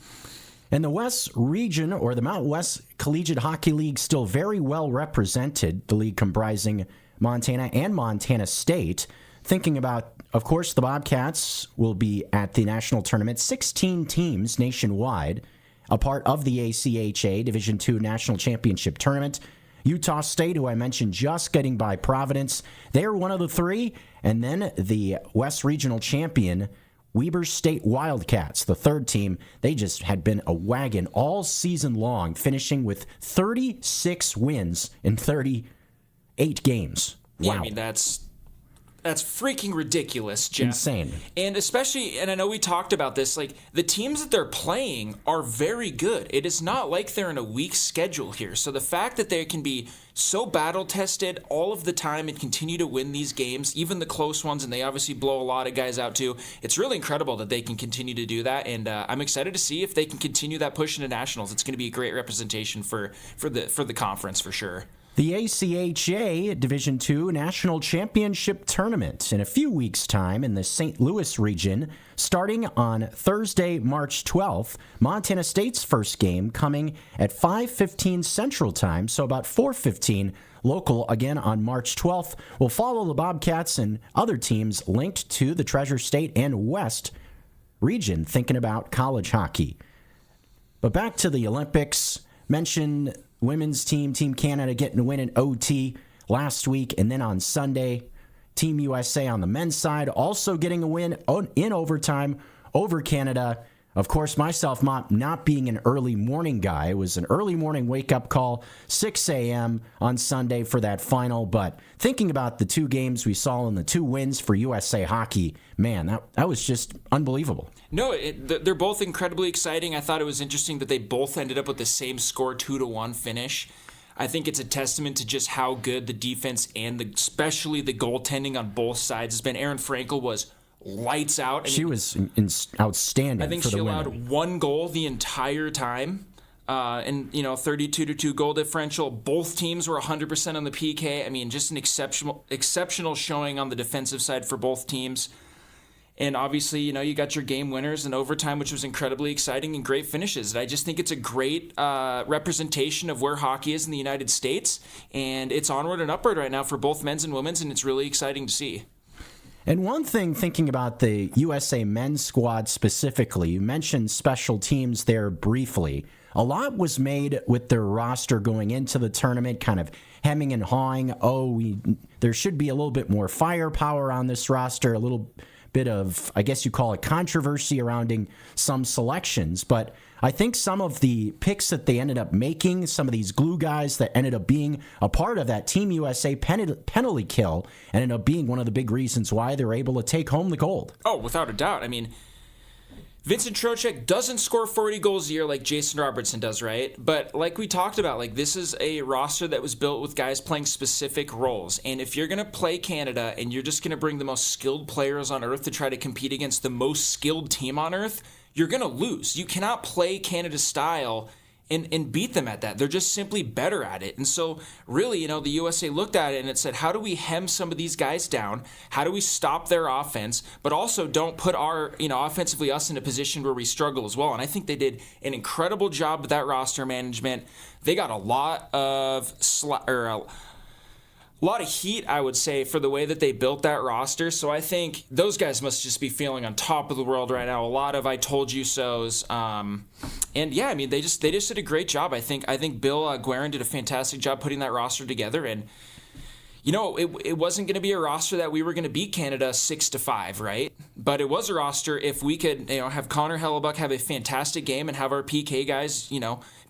S9: And the West Region, or the Mountain West Collegiate Hockey League, still very well represented, the league comprising Montana and Montana State. Thinking about, of course, the Bobcats will be at the national tournament, 16 teams nationwide, a part of the ACHA Division II National Championship Tournament. Utah State, who I mentioned just getting by Providence, they are one of the three. And then the West Regional champion, Weber State Wildcats, the third team. They just had been a wagon all season long, finishing with 36 wins in 38 games.
S11: Yeah,
S9: Wow.
S11: I mean, that's freaking ridiculous, Jeff.
S9: Insane.
S11: And especially, and I know we talked about this, like, the teams that they're playing are very good. It is not like they're in a weak schedule here. So the fact that they can be so battle-tested all of the time and continue to win these games, even the close ones, and they obviously blow a lot of guys out too, it's really incredible that they can continue to do that. And I'm excited to see if they can continue that push into nationals. It's going to be a great representation for the conference for sure.
S9: The ACHA Division II National Championship Tournament in a few weeks' time in the St. Louis region, starting on Thursday, March 12th. Montana State's first game coming at 5:15 Central Time, so about 4:15 local, again on March 12th. We'll follow the Bobcats and other teams linked to the Treasure State and West region, thinking about college hockey. But back to the Olympics. Mentioned women's Team Canada getting a win in OT last week, and then on Sunday, Team USA on the men's side also getting a win in overtime over Canada. Of course, myself not being an early morning guy, it was an early morning wake-up call, 6 a.m. on Sunday for that final. But thinking about the two games we saw and the two wins for USA Hockey, man, that was just unbelievable.
S11: No, they're both incredibly exciting. I thought it was interesting that they both ended up with the same score, 2-1 finish. I think it's a testament to just how good the defense and especially the goaltending on both sides has been. Erin Frankel was lights out.
S9: She was outstanding.
S11: I think
S9: for
S11: she
S9: the
S11: allowed
S9: women.
S11: one goal the entire time. And 32-2 goal differential. Both teams were 100% on the PK. I mean, just an exceptional showing on the defensive side for both teams. And obviously, you got your game winners in overtime, which was incredibly exciting and great finishes. And I just think it's a great representation of where hockey is in the United States. And it's onward and upward right now for both men's and women's, and it's really exciting to see.
S9: And one thing, thinking about the USA men's squad specifically, you mentioned special teams there briefly. A lot was made with their roster going into the tournament, kind of hemming and hawing. There should be a little bit more firepower on this roster, a little bit of, I guess you call it, controversy surrounding some selections. But I think some of the picks that they ended up making, some of these glue guys that ended up being a part of that Team USA penalty kill, ended up being one of the big reasons why they're able to take home the gold.
S11: Oh, without a doubt. I mean, Vincent Trocheck doesn't score 40 goals a year like Jason Robertson does, right? But like we talked about, like, this is a roster that was built with guys playing specific roles. And if you're going to play Canada and you're just going to bring the most skilled players on earth to try to compete against the most skilled team on earth, you're going to lose. You cannot play Canada's style and beat them at that. They're just simply better at it. And so really, the USA looked at it and it said, how do we hem some of these guys down? How do we stop their offense, but also don't put our, offensively us in a position where we struggle as well? And I think they did an incredible job with that roster management. They got a lot of a lot of heat, I would say, for the way that they built that roster. So I think those guys must just be feeling on top of the world right now. A lot of I told you so's. And yeah, I mean, they just did a great job. I think Bill Guerin did a fantastic job putting that roster together. And you know, it wasn't going to be a roster that we were going to beat Canada 6-5, right? But it was a roster if we could, have Connor Hellebuck have a fantastic game and have our PK guys,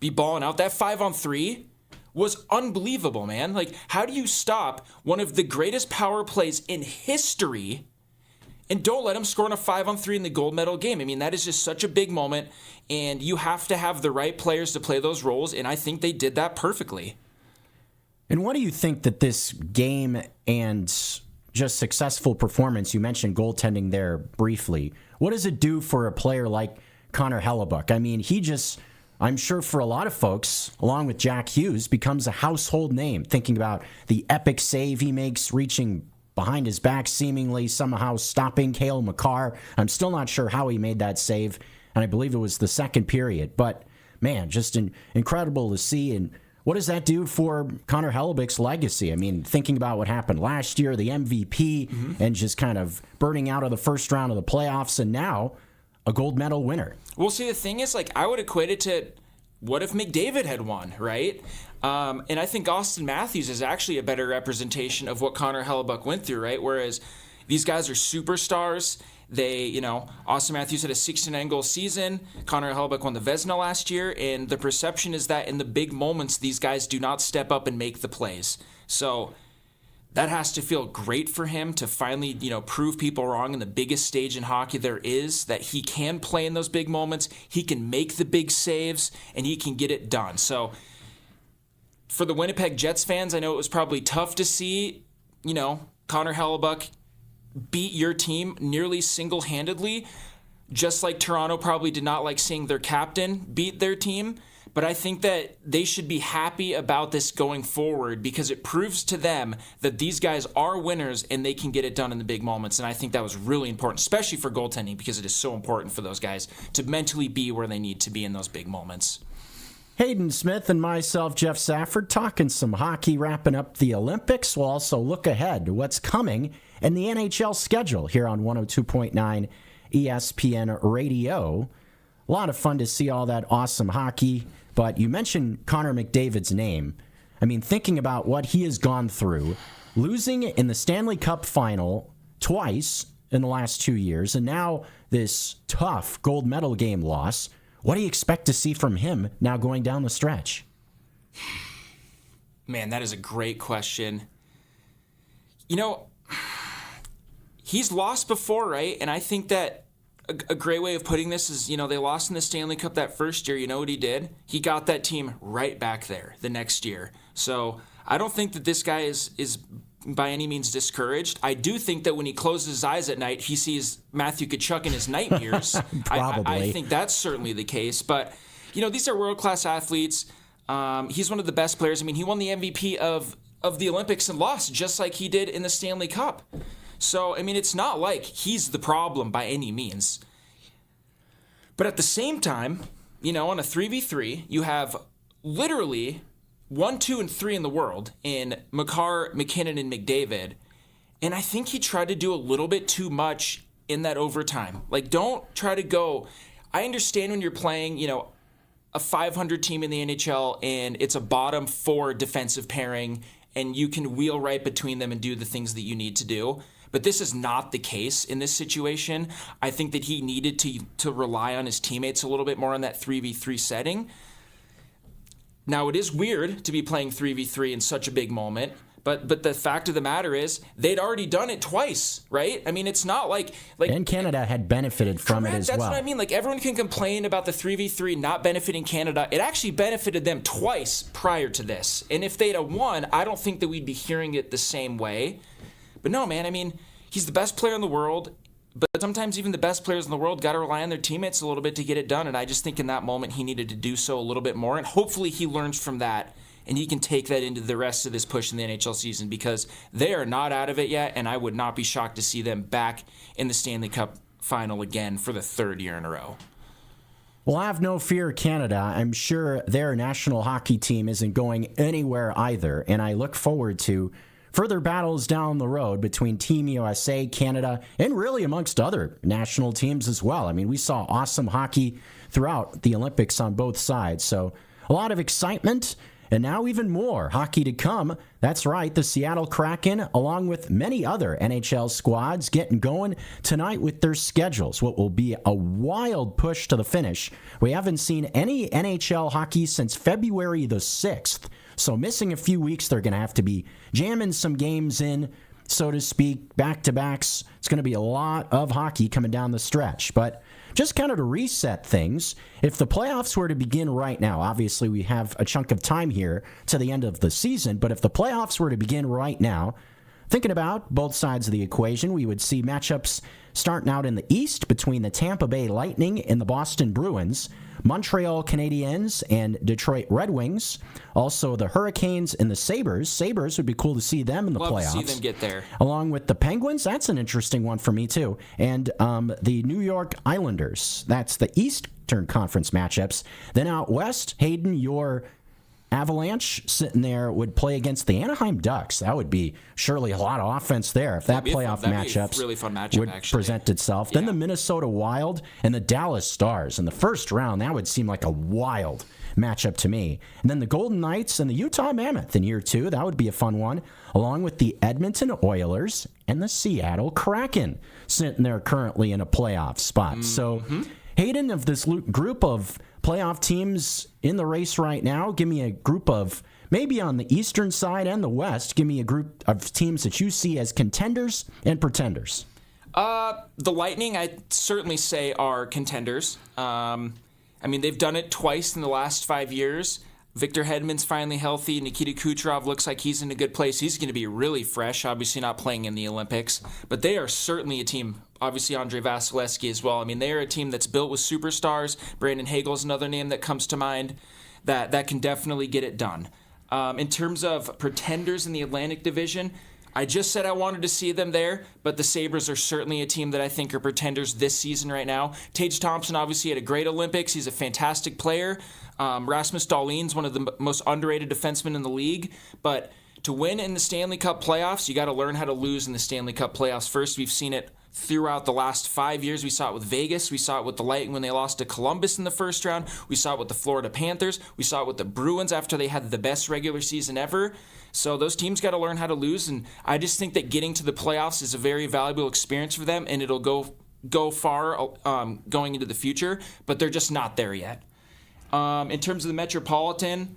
S11: be balling out. That 5-on-3 was unbelievable, man. Like, how do you stop one of the greatest power plays in history and don't let him score on a 5-on-3 in the gold medal game? I mean, that is just such a big moment, and you have to have the right players to play those roles, and I think they did that perfectly.
S9: And what do you think that this game and just successful performance, you mentioned goaltending there briefly, what does it do for a player like Connor Hellebuck? I mean, he just, I'm sure for a lot of folks, along with Jack Hughes, becomes a household name, thinking about the epic save he makes, reaching behind his back, seemingly somehow stopping Cale Makar. I'm still not sure how he made that save, and I believe it was the second period. But, man, just incredible to see. And what does that do for Connor Hellebuck's legacy? I mean, thinking about what happened last year, the MVP, and just kind of burning out of the first round of the playoffs, and now a gold medal winner.
S11: Well, see, the thing is, I would equate it to what if McDavid had won, right? And I think Austin Matthews is actually a better representation of what Connor Hellebuck went through, right? Whereas these guys are superstars. They, Austin Matthews had a 69-goal season. Connor Hellebuck won the Vezina last year, and the perception is that in the big moments, these guys do not step up and make the plays. So that has to feel great for him to finally, prove people wrong in the biggest stage in hockey there is, that he can play in those big moments, he can make the big saves, and he can get it done. So for the Winnipeg Jets fans, I know it was probably tough to see, Connor Hellebuck beat your team nearly single-handedly, just like Toronto probably did not like seeing their captain beat their team. But I think that they should be happy about this going forward because it proves to them that these guys are winners and they can get it done in the big moments. And I think that was really important, especially for goaltending, because it is so important for those guys to mentally be where they need to be in those big moments.
S9: Hayden Smith and myself, Jeff Safford, talking some hockey, wrapping up the Olympics. We'll also look ahead to what's coming in the NHL schedule here on 102.9 ESPN Radio. A lot of fun to see all that awesome hockey. But you mentioned Connor McDavid's name. I mean, thinking about what he has gone through, losing in the Stanley Cup final twice in the last 2 years, and now this tough gold medal game loss. What do you expect to see from him now going down the stretch?
S11: Man, that is a great question. He's lost before, right? And I think that a great way of putting this is, they lost in the Stanley Cup that first year. You know what he did? He got that team right back there the next year. So I don't think that this guy is by any means discouraged. I do think that when he closes his eyes at night, he sees Matthew Tkachuk in his nightmares.
S9: Probably.
S11: I think that's certainly the case. But, these are world-class athletes. He's one of the best players. I mean, he won the MVP of the Olympics and lost just like he did in the Stanley Cup. So, I mean, it's not like he's the problem by any means. But at the same time, on a 3v3, you have literally 1, 2, and 3 in the world in Makar, McKinnon, and McDavid. And I think he tried to do a little bit too much in that overtime. Don't try to go. I understand when you're playing, a 500 team in the NHL and it's a bottom 4 defensive pairing and you can wheel right between them and do the things that you need to do. But this is not the case in this situation. I think that he needed to rely on his teammates a little bit more in that 3v3 setting. Now, it is weird to be playing 3v3 in such a big moment, but the fact of the matter is they'd already done it twice, right? I mean, it's not like
S9: and Canada had benefited from it as well.
S11: That's what I mean. Everyone can complain about the 3v3 not benefiting Canada. It actually benefited them twice prior to this. And if they'd have won, I don't think that we'd be hearing it the same way. But no, man, I mean, he's the best player in the world, but sometimes even the best players in the world got to rely on their teammates a little bit to get it done, and I just think in that moment he needed to do so a little bit more, and hopefully he learns from that, and he can take that into the rest of this push in the NHL season, because they are not out of it yet, and I would not be shocked to see them back in the Stanley Cup final again for the 3rd year in a row.
S9: Well, have no fear, Canada. I'm sure their national hockey team isn't going anywhere either, and I look forward to further battles down the road between Team USA, Canada, and really amongst other national teams as well. I mean, we saw awesome hockey throughout the Olympics on both sides. So a lot of excitement. And now even more hockey to come. That's right, the Seattle Kraken, along with many other NHL squads, getting going tonight with their schedules. What will be a wild push to the finish. We haven't seen any NHL hockey since February the 6th. So missing a few weeks, they're going to have to be jamming some games in, so to speak, back-to-backs. It's going to be a lot of hockey coming down the stretch. But just kind of to reset things, if the playoffs were to begin right now, obviously we have a chunk of time here to the end of the season, but if the playoffs were to begin right now, thinking about both sides of the equation, we would see matchups starting out in the East between the Tampa Bay Lightning and the Boston Bruins, Montreal Canadiens and Detroit Red Wings, also the Hurricanes and the Sabres. Sabres would be cool to see them in the playoffs.
S11: Love to see them get there.
S9: Along with the Penguins, that's an interesting one for me too. And the New York Islanders, that's the Eastern Conference matchups. Then out west, Hayden, your Avalanche sitting there would play against the Anaheim Ducks. That would be surely a lot of offense there if that playoff matchup
S11: really fun matchup
S9: would present itself. Then the Minnesota Wild and the Dallas Stars in the first round. That would seem like a wild matchup to me. And then the Golden Knights and the Utah Mammoth in year 2. That would be a fun one, along with the Edmonton Oilers and the Seattle Kraken sitting there currently in a playoff spot. So, Hayden, of this group of playoff teams in the race right now, give me a group of, maybe on the eastern side and the west, give me a group of teams that you see as contenders and pretenders.
S11: The Lightning, I'd certainly say, are contenders. I mean, they've done it twice in the last 5 years. Victor Hedman's finally healthy. Nikita Kucherov looks like he's in a good place. He's going to be really fresh, obviously not playing in the Olympics. But they are certainly a team, obviously Andrei Vasilevsky as well. I mean, they are a team that's built with superstars. Brandon Hagel's another name that comes to mind that can definitely get it done. In terms of pretenders in the Atlantic Division, I just said I wanted to see them there, but the Sabres are certainly a team that I think are pretenders this season right now. Tage Thompson obviously had a great Olympics. He's a fantastic player. Rasmus Dahlin's one of the most underrated defensemen in the league, but to win in the Stanley Cup playoffs, you got to learn how to lose in the Stanley Cup playoffs first. We've seen it throughout the last 5 years. We saw it with Vegas. We saw it with the Lightning when they lost to Columbus in the first round. We saw it with the Florida Panthers. We saw it with the Bruins after they had the best regular season ever. So those teams got to learn how to lose, and I just think that getting to the playoffs is a very valuable experience for them, and it'll go far going into the future, but they're just not there yet. In terms of the Metropolitan,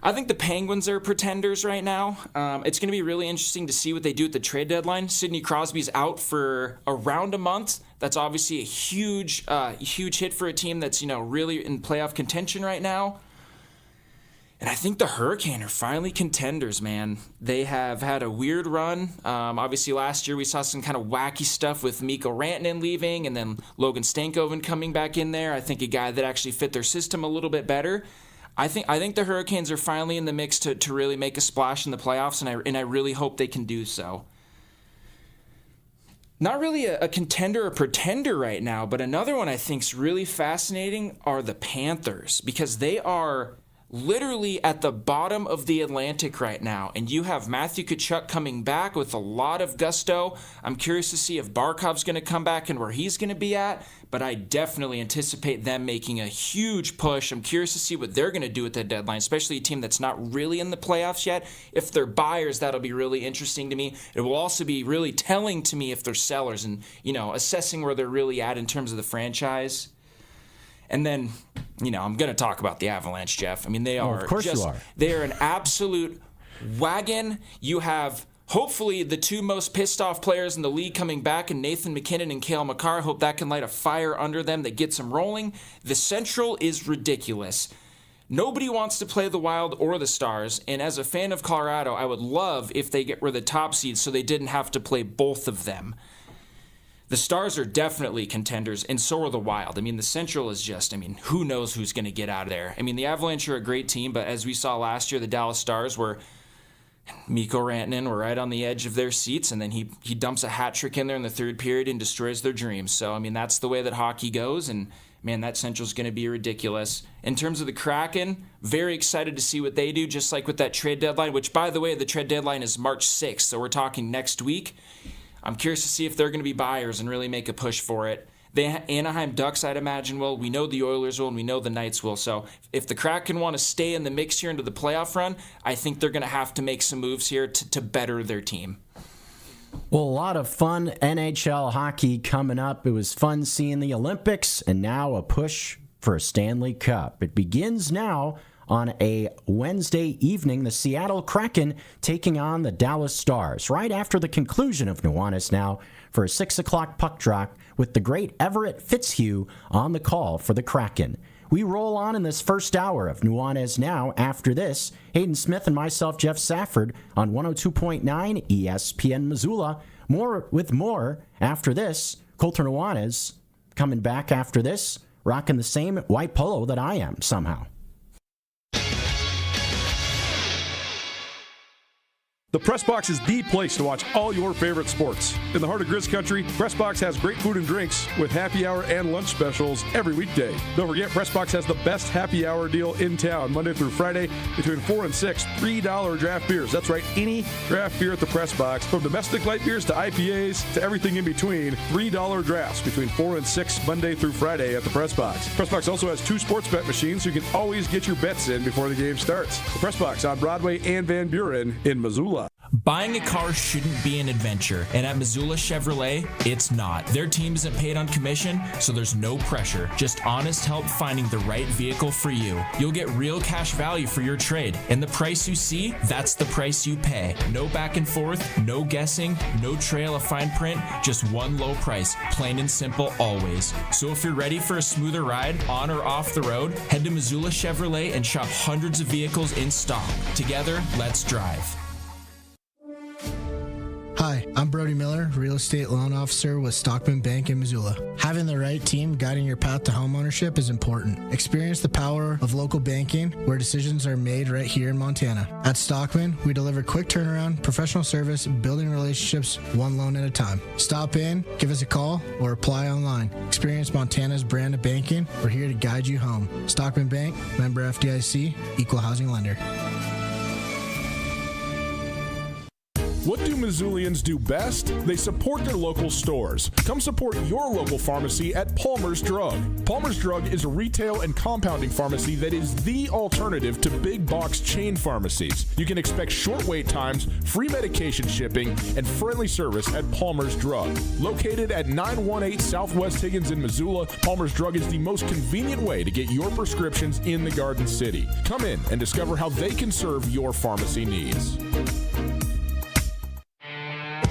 S11: I think the Penguins are pretenders right now. It's going to be really interesting to see what they do at the trade deadline. Sidney Crosby's out for around a month. That's obviously a huge hit for a team that's really in playoff contention right now. And I think the Hurricane are finally contenders, man. They have had a weird run. Obviously, last year we saw some kind of wacky stuff with Mikko Rantanen leaving and then Logan Stankoven coming back in there. I think a guy that actually fit their system a little bit better. I think the Hurricanes are finally in the mix to really make a splash in the playoffs, and I really hope they can do so. Not really a contender or pretender right now, but another one I think is really fascinating are the Panthers, because they are literally at the bottom of the Atlantic right now, and you have Matthew Tkachuk coming back with a lot of gusto. I'm curious to see if Barkov's going to come back and where he's going to be at, but I definitely anticipate them making a huge push. I'm curious to see what they're going to do at the deadline, especially a team that's not really in the playoffs yet. If they're buyers, that'll be really interesting to me. It will also be really telling to me if they're sellers and, assessing where they're really at in terms of the franchise. And then, I'm going to talk about the Avalanche, Jeff. I mean, they are
S9: of course you are.
S11: They are an absolute wagon. You have hopefully the two most pissed off players in the league coming back, and Nathan McKinnon and Cale Makar. Hope that can light a fire under them that gets them rolling. The Central is ridiculous. Nobody wants to play the Wild or the Stars, and as a fan of Colorado, I would love if they were the top seeds so they didn't have to play both of them. The Stars are definitely contenders, and so are the Wild. I mean, the Central is just, who knows who's going to get out of there. I mean, the Avalanche are a great team, but as we saw last year, the Dallas Stars were Mikko Rantanen were right on the edge of their seats, and then he dumps a hat trick in there in the third period and destroys their dreams. So, that's the way that hockey goes, and man, that Central's going to be ridiculous. In terms of the Kraken, very excited to see what they do, just like with that trade deadline, which, by the way, the trade deadline is March 6th, so we're talking next week. I'm curious to see if they're going to be buyers and really make a push for it. The Anaheim Ducks, I'd imagine, will. We know the Oilers will, and we know the Knights will. So if the Kraken want to stay in the mix here into the playoff run, I think they're going to have to make some moves here to better their team.
S9: Well, a lot of fun NHL hockey coming up. It was fun seeing the Olympics, and now a push for a Stanley Cup. It begins now on a Wednesday evening, the Seattle Kraken taking on the Dallas Stars, right after the conclusion of Nuanez Now for a 6 o'clock puck drop with the great Everett Fitzhugh on the call for the Kraken. We roll on in this first hour of Nuanez Now. After this, Hayden Smith and myself, Jeff Safford, on 102.9 ESPN Missoula. More after this. Colter Nuanez coming back after this, rocking the same white polo that I am somehow.
S1: The Press Box is the place to watch all your favorite sports. In the heart of Griz country, Press Box has great food and drinks with happy hour and lunch specials every weekday. Don't forget, Press Box has the best happy hour deal in town, Monday through Friday, between 4 and 6, $3 draft beers. That's right, any draft beer at the Press Box, from domestic light beers to IPAs to everything in between, $3 drafts between 4 and 6, Monday through Friday at the Press Box. Press Box also has 2 sports bet machines, so you can always get your bets in before the game starts. The Press Box on Broadway and Van Buren in Missoula.
S12: Buying a car shouldn't be an adventure, and at Missoula Chevrolet, it's not. Their team isn't paid on commission, so there's no pressure. Just honest help finding the right vehicle for you. You'll get real cash value for your trade, and the price you see, that's the price you pay. No back and forth, no guessing, no trail of fine print, just one low price, plain and simple always. So if you're ready for a smoother ride, on or off the road, head to Missoula Chevrolet and shop hundreds of vehicles in stock. Together, let's drive.
S13: Hi, I'm Brody Miller, Real Estate Loan Officer with Stockman Bank in Missoula. Having the right team guiding your path to homeownership is important. Experience the power of local banking where decisions are made right here in Montana. At Stockman, we deliver quick turnaround, professional service, building relationships one loan at a time. Stop in, give us a call, or apply online. Experience Montana's brand of banking. We're here to guide you home. Stockman Bank, member FDIC, equal housing lender.
S14: What do Missoulians do best? They support their local stores. Come support your local pharmacy at Palmer's Drug. Palmer's Drug is a retail and compounding pharmacy that is the alternative to big box chain pharmacies. You can expect short wait times, free medication shipping, and friendly service at Palmer's Drug. Located at 918 Southwest Higgins in Missoula, Palmer's Drug is the most convenient way to get your prescriptions in the Garden City. Come in and discover how they can serve your pharmacy needs.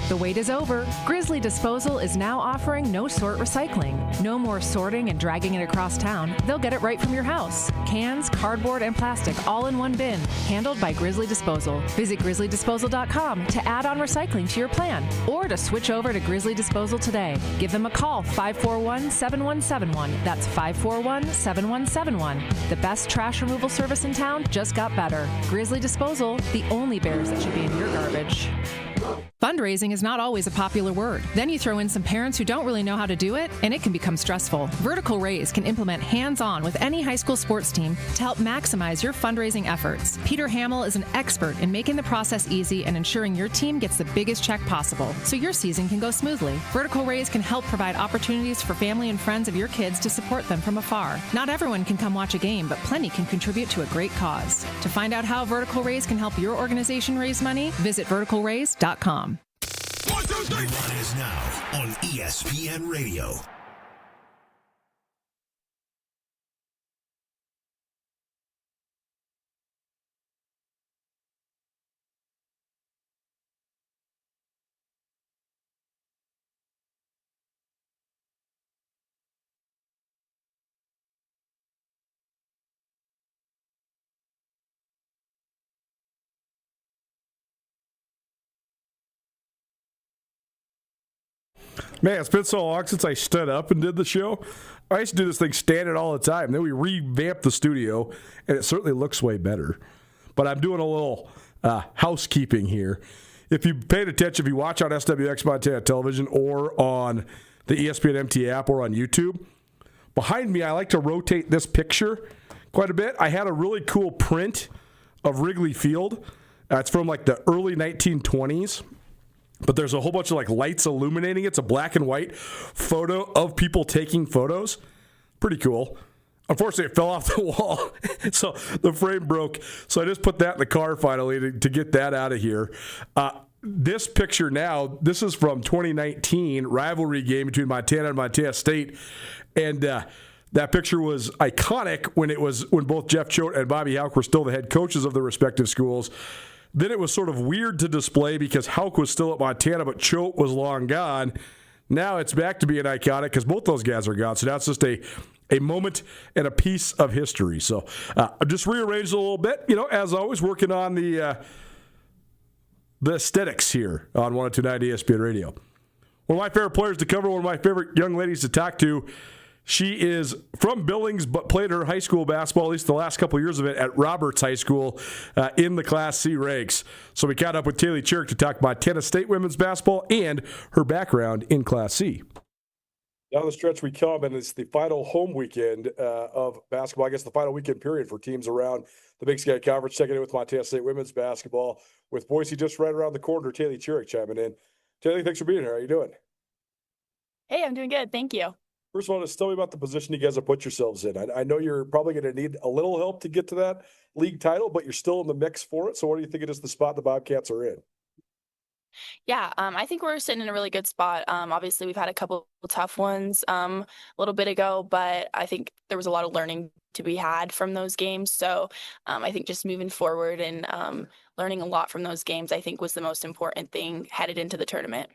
S15: The wait is over. Grizzly Disposal is now offering no-sort recycling. No more sorting and dragging it across town. They'll get it right from your house. Cans, cardboard, and plastic all in one bin. Handled by Grizzly Disposal. Visit grizzlydisposal.com to add on recycling to your plan or to switch over to Grizzly Disposal today. Give them a call, 541-7171. That's 541-7171. The best trash removal service in town just got better. Grizzly Disposal, the only bears that should be in your garbage. Fundraising is not always a popular word. Then you throw in some parents who don't really know how to do it, and it can become stressful. Vertical Raise can implement hands-on with any high school sports team to help maximize your fundraising efforts. Peter Hamill is an expert in making the process easy and ensuring your team gets the biggest check possible, so your season can go smoothly. Vertical Raise can help provide opportunities for family and friends of your kids to support them from afar. Not everyone can come watch a game, but plenty can contribute to a great cause. To find out how Vertical Raise can help your organization raise money, visit verticalraise.com.
S10: Nuanez is now on ESPN Radio.
S1: Man, it's been so long since I stood up and did the show. I used to do this thing standing all the time. Then we revamped the studio, and it certainly looks way better. But I'm doing a little housekeeping here. If you paid attention, if you watch on SWX Montana Television or on the ESPN MT app or on YouTube, behind me, I like to rotate this picture quite a bit. I had a really cool print of Wrigley Field. It's from like the early 1920s. But there's a whole bunch of like lights illuminating it. It's a black and white photo of people taking photos. Pretty cool. Unfortunately, it fell off the wall, so the frame broke. So I just put that in the car finally to get that out of here. This picture now, this is from 2019 rivalry game between Montana and Montana State, and that picture was iconic when both Jeff Choate and Bobby Houck were still the head coaches of the respective schools. Then it was sort of weird to display because Houck was still at Montana, but Choate was long gone. Now it's back to being iconic because both those guys are gone. So now it's just a moment and a piece of history. So I've just rearranged a little bit, as always, working on the aesthetics here on 102.9 ESPN Radio. One of my favorite players to cover, one of my favorite young ladies to talk to. She is from Billings, but played her high school basketball, at least the last couple of years of it, at Roberts High School in the Class C ranks. So we caught up with Taylor Chirk to talk Montana State women's basketball and her background in Class C. Down the stretch we come, and it's the final home weekend of basketball. I guess the final weekend period for teams around the Big Sky Conference. Checking in with Montana State women's basketball with Boise just right around the corner. Taylor Chirk chiming in. Taylor, thanks for being here. How are you doing?
S16: Hey, I'm doing good. Thank you.
S1: First of all, just tell me about the position you guys have put yourselves in. I know you're probably going to need a little help to get to that league title, but you're still in the mix for it. So what do you think it is the spot the Bobcats are in?
S16: Yeah, I think we're sitting in a really good spot. Obviously, we've had a couple tough ones a little bit ago, but I think there was a lot of learning to be had from those games. So I think just moving forward and learning a lot from those games, I think was the most important thing headed into the tournament.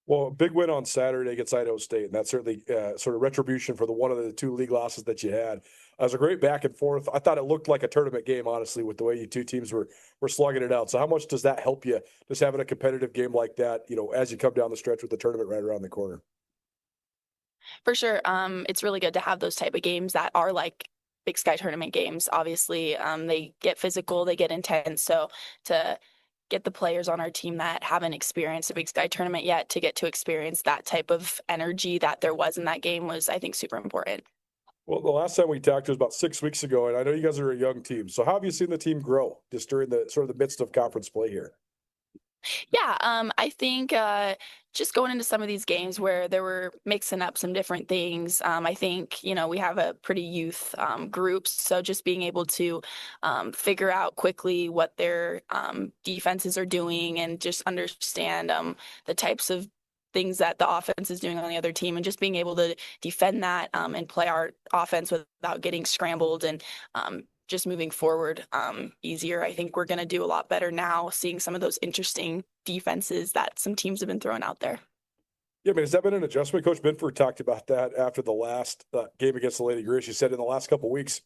S1: Well, big win on Saturday against Idaho State, and that's certainly sort of retribution for one of the two league losses that you had. It was a great back and forth. I thought it looked like a tournament game, honestly, with the way you two teams were slugging it out. So how much does that help you, just having a competitive game like that, as you come down the stretch with the tournament right around the corner?
S16: For sure. It's really good to have those type of games that are like Big Sky tournament games. Obviously, they get physical, they get intense. So to get the players on our team that haven't experienced a Big Sky tournament yet to get to experience that type of energy that there was in that game was, I think, super important.
S1: Well, the last time we talked was about 6 weeks ago, and I know you guys are a young team. So how have you seen the team grow just during the sort of the midst of conference play here?
S16: Yeah, I think just going into some of these games where they were mixing up some different things, I think, we have a pretty youth group. So just being able to figure out quickly what their defenses are doing and just understand the types of things that the offense is doing on the other team and just being able to defend that and play our offense without getting scrambled and just moving forward easier. I think we're going to do a lot better now, seeing some of those interesting defenses that some teams have been throwing out there.
S1: Yeah, has that been an adjustment? Coach Binford talked about that after the last game against the Lady Griz. She said in the last couple of weeks,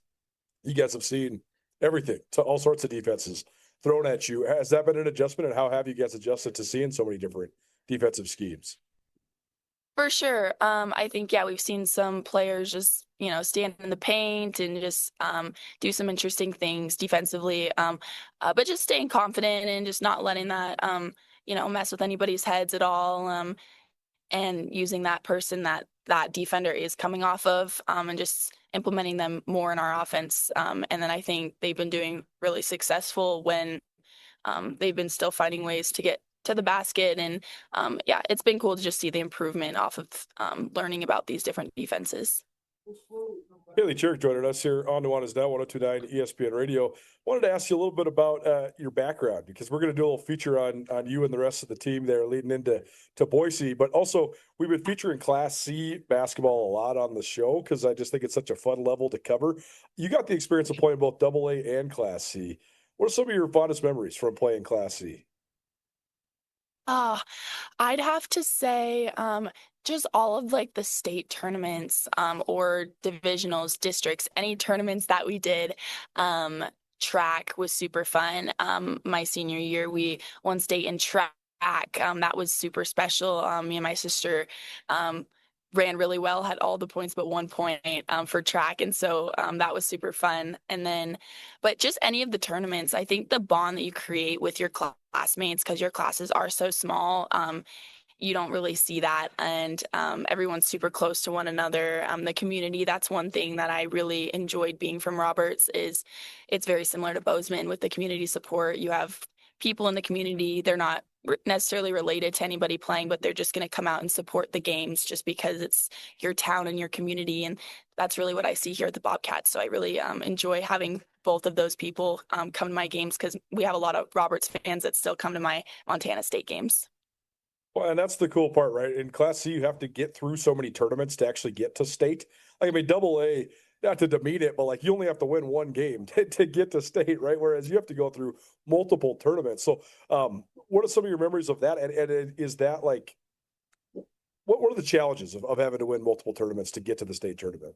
S1: you guys have seen everything, to all sorts of defenses thrown at you. Has that been an adjustment, and how have you guys adjusted to seeing so many different defensive schemes?
S16: For sure. I think, we've seen some players just, stand in the paint and just do some interesting things defensively, but just staying confident and just not letting that, mess with anybody's heads at all, and using that person that defender is coming off of and just implementing them more in our offense. And then I think they've been doing really successful when they've been still finding ways to get to the basket. And it's been cool to just see the improvement off of learning about these different defenses.
S1: Haley Chirk joining us here on Nuanez Now, 102.9 ESPN Radio. Wanted to ask you a little bit about your background, because we're going to do a little feature on you and the rest of the team there leading into Boise. But also, we've been featuring Class C basketball a lot on the show because I just think it's such a fun level to cover. You got the experience of playing both AA and Class C. What are some of your fondest memories from playing Class C?
S16: I'd have to say just all of the state tournaments or divisionals, districts, any tournaments that we did. Track was super fun. My senior year, we won state in track. That was super special. Me and my sister ran really well, had all the points but 1 point for track. And so that was super fun. And then, but just any of the tournaments, I think the bond that you create with your classmates, because your classes are so small, you don't really see that. And everyone's super close to one another. The community, that's one thing that I really enjoyed being from Roberts, is it's very similar to Bozeman with the community support. You have people in the community, they're not necessarily related to anybody playing, but they're just going to come out and support the games just because it's your town and your community. And that's really what I see here at the Bobcats. So I really enjoy having both of those people come to my games, because we have a lot of Roberts fans that still come to my Montana State games.
S1: Well, and that's the cool part, right? In Class C, you have to get through so many tournaments to actually get to state. Like, I mean, Double A, not to demean it, but like you only have to win one game to get to state, right? Whereas you have to go through multiple tournaments. So, what are some of your memories of that? And is that like, what are the challenges of having to win multiple tournaments to get to the state tournament?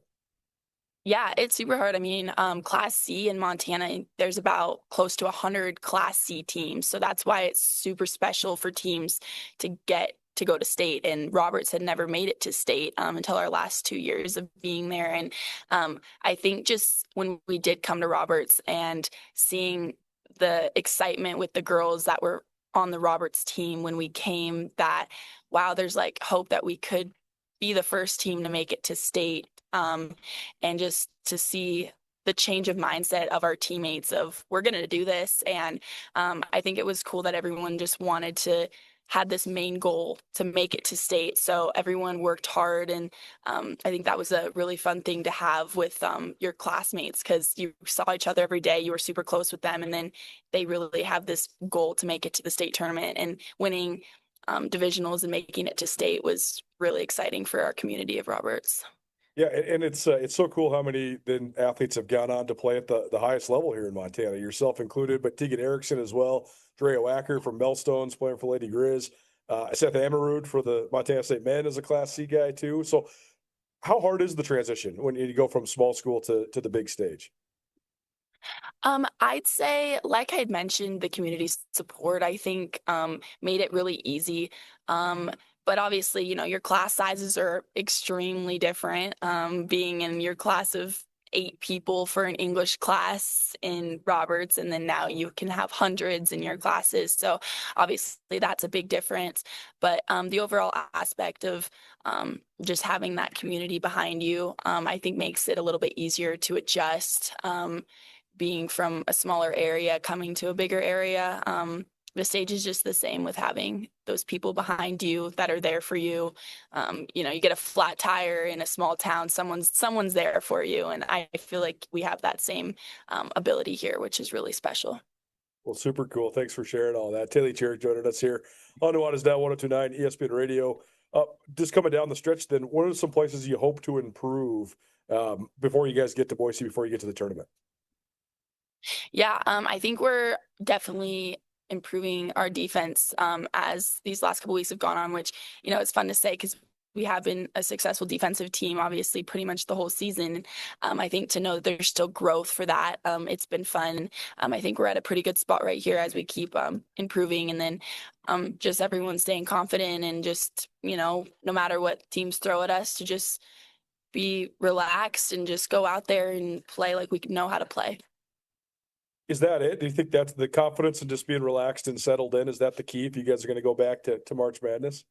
S16: Yeah, it's super hard. I mean, Class C in Montana, there's about close to 100 Class C teams. So that's why it's super special for teams to get to go to state. And Roberts had never made it to state until our last 2 years of being there. And I think just when we did come to Roberts and seeing the excitement with the girls that were on the Roberts team when we came, that, wow, there's like hope that we could be the first team to make it to state. And just to see the change of mindset of our teammates of, we're going to do this. And I think it was cool that everyone just wanted to had this main goal to make it to state. So everyone worked hard. And I think that was a really fun thing to have with your classmates, because you saw each other every day. You were super close with them. And then they really have this goal to make it to the state tournament, and winning divisionals and making it to state was really exciting for our community of Roberts.
S1: Yeah, and it's so cool how many then athletes have gone on to play at the highest level here in Montana, yourself included, but Tegan Erickson as well, Drea Wacker from Melstones playing for Lady Griz, Seth Amarud for the Montana State men as a Class C guy too. So how hard is the transition when you go from small school to the big stage?
S16: I'd say, like I had mentioned, the community support, I think, made it really easy. But obviously, your class sizes are extremely different. Being in your class of 8 people for an English class in Roberts, and then now you can have hundreds in your classes. So obviously that's a big difference. But the overall aspect of just having that community behind you, I think makes it a little bit easier to adjust. Being from a smaller area, coming to a bigger area, the stage is just the same with having those people behind you that are there for you. You get a flat tire in a small town, someone's there for you. And I feel like we have that same ability here, which is really special.
S1: Well, super cool. Thanks for sharing all that. Taylor Cherrick joining us here on Nuanez Now 102.9 ESPN Radio. Just coming down the stretch, then, what are some places you hope to improve before you guys get to Boise, before you get to the tournament?
S16: Yeah, I think we're definitely improving our defense as these last couple weeks have gone on, which, it's fun to say because we have been a successful defensive team, obviously, pretty much the whole season. I think to know that there's still growth for that, it's been fun. I think we're at a pretty good spot right here as we keep improving, and then just everyone staying confident and just, no matter what teams throw at us, to just be relaxed and just go out there and play like we know how to play.
S1: Is that it? Do you think that's the confidence and just being relaxed and settled in? Is that the key if you guys are going to go back to March Madness?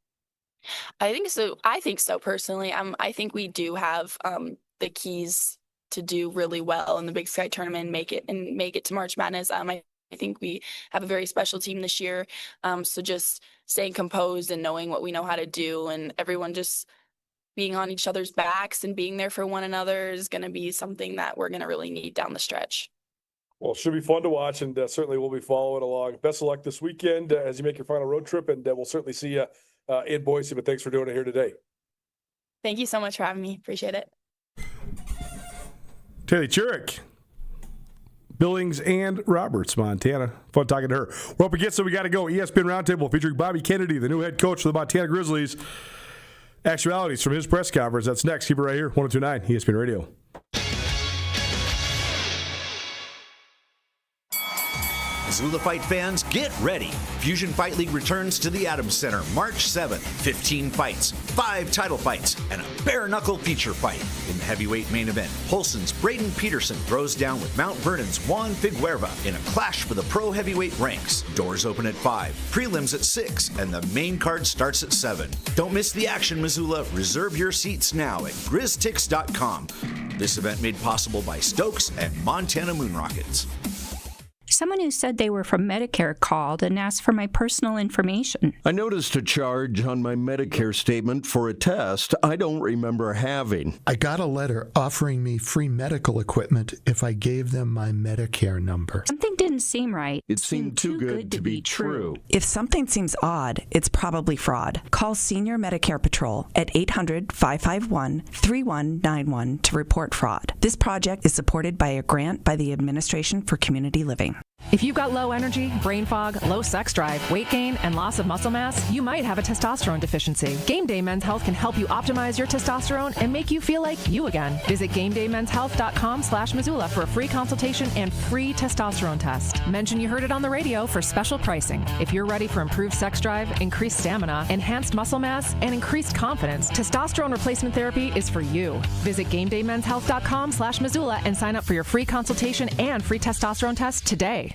S16: I think so. I think so personally. I think we do have the keys to do really well in the Big Sky tournament, make it to March Madness. I think we have a very special team this year. So just staying composed and knowing what we know how to do, and everyone just being on each other's backs and being there for one another is going to be something that we're going to really need down the stretch.
S1: Well, it should be fun to watch, and certainly we'll be following along. Best of luck this weekend as you make your final road trip, and we'll certainly see you in Boise, but thanks for doing it here today.
S16: Thank you so much for having me. Appreciate it.
S1: Taylor Cherrick, Billings and Roberts, Montana. Fun talking to her. We're up against it. We got to go. ESPN Roundtable featuring Bobby Kennedy, the new head coach of the Montana Grizzlies. Actualities from his press conference. That's next. Keep it right here. 102.9 ESPN Radio.
S17: Missoula Fight fans, get ready. Fusion Fight League returns to the Adams Center March 7th. 15 fights, 5 title fights, and a bare-knuckle feature fight. In the heavyweight main event, Holston's Braden Peterson throws down with Mount Vernon's Juan Figueroa in a clash for the pro heavyweight ranks. Doors open at 5, prelims at 6, and the main card starts at 7. Don't miss the action, Missoula. Reserve your seats now at GrizTix.com. This event made possible by Stokes and Montana Moon Rockets.
S18: Someone who said they were from Medicare called and asked for my personal information.
S19: I noticed a charge on my Medicare statement for a test I don't remember having.
S20: I got a letter offering me free medical equipment if I gave them my Medicare number.
S18: Something didn't seem right.
S19: It seemed too good to be true.
S21: If something seems odd, it's probably fraud. Call Senior Medicare Patrol at 800-551-3191 to report fraud. This project is supported by a grant by the Administration for Community Living.
S15: If you've got low energy, brain fog, low sex drive, weight gain, and loss of muscle mass, you might have a testosterone deficiency. Game Day Men's Health can help you optimize your testosterone and make you feel like you again. Visit GameDayMen'sHealth.com/Missoula for a free consultation and free testosterone test. Mention you heard it on the radio for special pricing. If you're ready for improved sex drive, increased stamina, enhanced muscle mass, and increased confidence, testosterone replacement therapy is for you. Visit GameDayMen'sHealth.com/Missoula and sign up for your free consultation and free testosterone test today.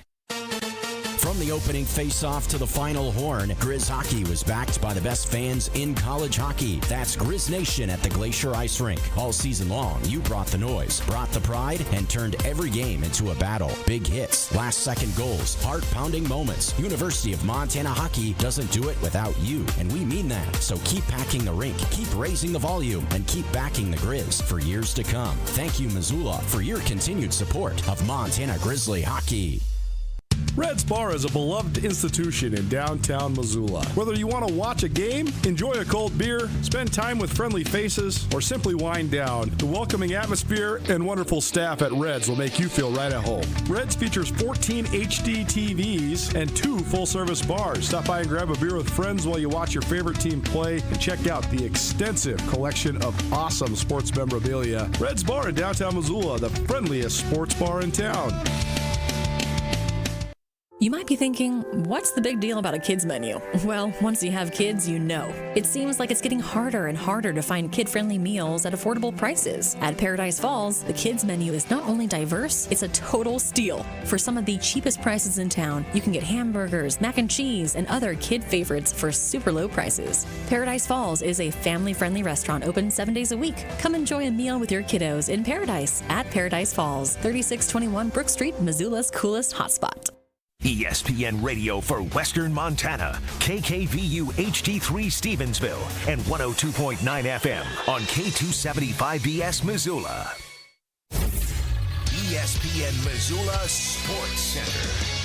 S9: From the opening face-off to the final horn, Griz Hockey was backed by the best fans in college hockey. That's Griz Nation at the Glacier Ice Rink. All season long, you brought the noise, brought the pride, and turned every game into a battle. Big hits, last-second goals, heart-pounding moments. University of Montana Hockey doesn't do it without you, and we mean that. So keep packing the rink, keep raising the volume, and keep backing the Griz for years to come. Thank you, Missoula, for your continued support of Montana Grizzly Hockey.
S1: Red's Bar is a beloved institution in downtown Missoula. Whether you want to watch a game, enjoy a cold beer, spend time with friendly faces, or simply wind down, the welcoming atmosphere and wonderful staff at Red's will make you feel right at home. Red's features 14 HD TVs and 2 full-service bars. Stop by and grab a beer with friends while you watch your favorite team play and check out the extensive collection of awesome sports memorabilia. Red's Bar in downtown Missoula, the friendliest sports bar in town.
S8: You might be thinking, what's the big deal about a kids menu? Well, once you have kids, you know. It seems like it's getting harder and harder to find kid-friendly meals at affordable prices. At Paradise Falls, the kids menu is not only diverse, it's a total steal. For some of the cheapest prices in town, you can get hamburgers, mac and cheese, and other kid favorites for super low prices. Paradise Falls is a family-friendly restaurant open 7 days a week. Come enjoy a meal with your kiddos in Paradise at Paradise Falls, 3621 Brook Street, Missoula's coolest hotspot.
S10: ESPN Radio for Western Montana, KKVU HD3 Stevensville, and 102.9 FM on K275BS Missoula. ESPN Missoula Sports Center.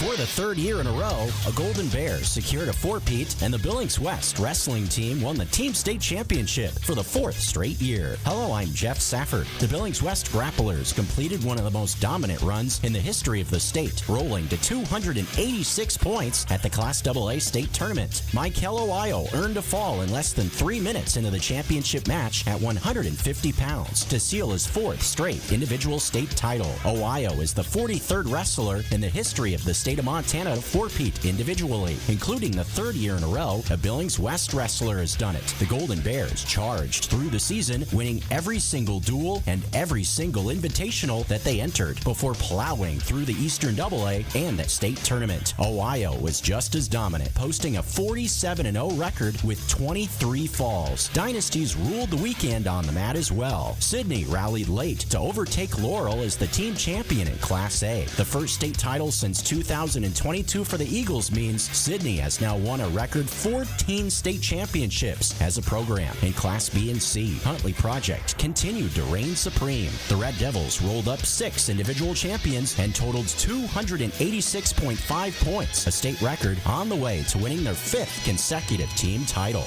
S9: For the third year in a row, a Golden Bears secured a four-peat, and the Billings West wrestling team won the team state championship for the 4th straight year. Hello, I'm Jeff Safford. The Billings West Grapplers completed one of the most dominant runs in the history of the state, rolling to 286 points at the Class AA state tournament. Michael Ohio earned a fall in less than 3 minutes into the championship match at 150 pounds to seal his 4th straight individual state title. Ohio is the 43rd wrestler in the history of the state of Montana to four-peat individually, including the 3rd year in a row a Billings West wrestler has done it. The Golden Bears charged through the season, winning every single duel and every single invitational that they entered before plowing through the Eastern AA and that state tournament. Ohio was just as dominant, posting a 47-0 record with 23 falls. Dynasties ruled the weekend on the mat as well. Sydney rallied late to overtake Laurel as the team champion in Class A. The first state title since 2022 for the Eagles means Sydney has now won a record 14 state championships as a program. In Class B and C, Huntley Project continued to reign supreme. The Red Devils rolled up 6 individual champions and totaled 286.5 points, a state record on the way to winning their 5th consecutive team title.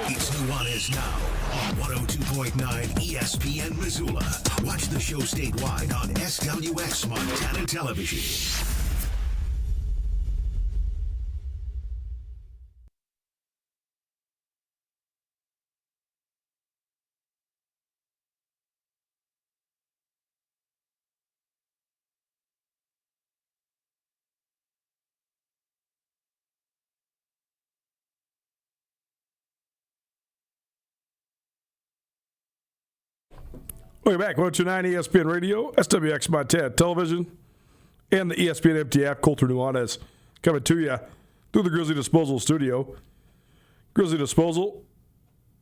S10: It's Nuanez now on 102.9 ESPN Missoula. Watch the show statewide on SWX Montana Television.
S1: Welcome back. 102.9 ESPN Radio, SWX Montana Television, and the ESPN MT app. Colter Nuanez coming to you through the Grizzly Disposal Studio. Grizzly Disposal,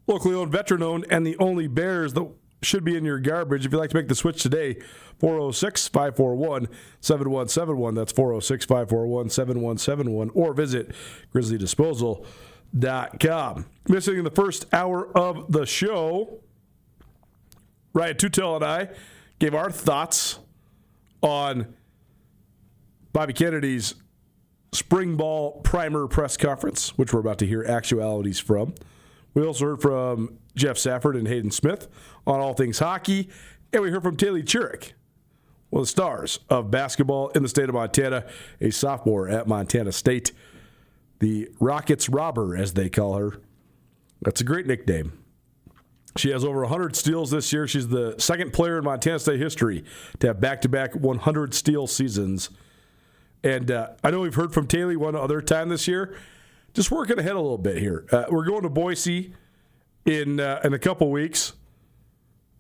S1: locally owned, veteran-owned, and the only Bears that should be in your garbage. If you'd like to make the switch today, 406-541-7171. That's 406-541-7171. Or visit grizzlydisposal.com. Missing in the first hour of the show, Ryan Tutel and I gave our thoughts on Bobby Kennedy's spring ball primer press conference, which we're about to hear actualities from. We also heard from Jeff Safford and Hayden Smith on all things hockey, and we heard from Taylor Chirick, one of the stars of basketball in the state of Montana, a sophomore at Montana State. The Rockets Robber, as they call her. That's a great nickname. She has over 100 steals this year. She's the second player in Montana State history to have back-to-back 100 steal seasons. And I know we've heard from Taylor one other time this year. Just working ahead a little bit here. We're going to Boise in a couple weeks.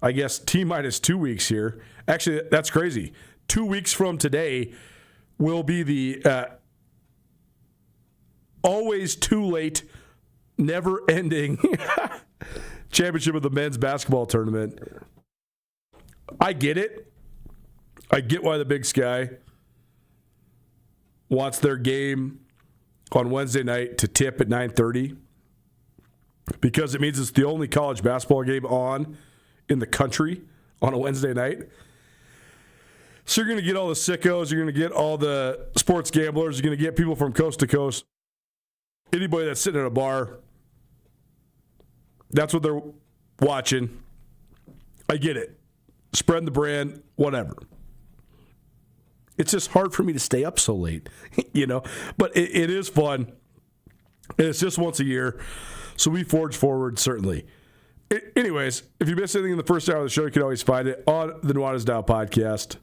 S1: I guess T-minus 2 weeks here. Actually, that's crazy. 2 weeks from today will be the always too late, never-ending championship of the men's basketball tournament. I get it. I get why the Big Sky wants their game on Wednesday night to tip at 9:30 because it means it's the only college basketball game on in the country on a Wednesday night. So you're going to get all the sickos, you're going to get all the sports gamblers, you're going to get people from coast to coast. Anybody that's sitting at a bar, that's what they're watching. I get it. Spread the brand, whatever. It's just hard for me to stay up so late, you know. But it is fun. And it's just once a year. So we forge forward, certainly. Anyways, if you missed anything in the first hour of the show, you can always find it on the Nuanez Now podcast,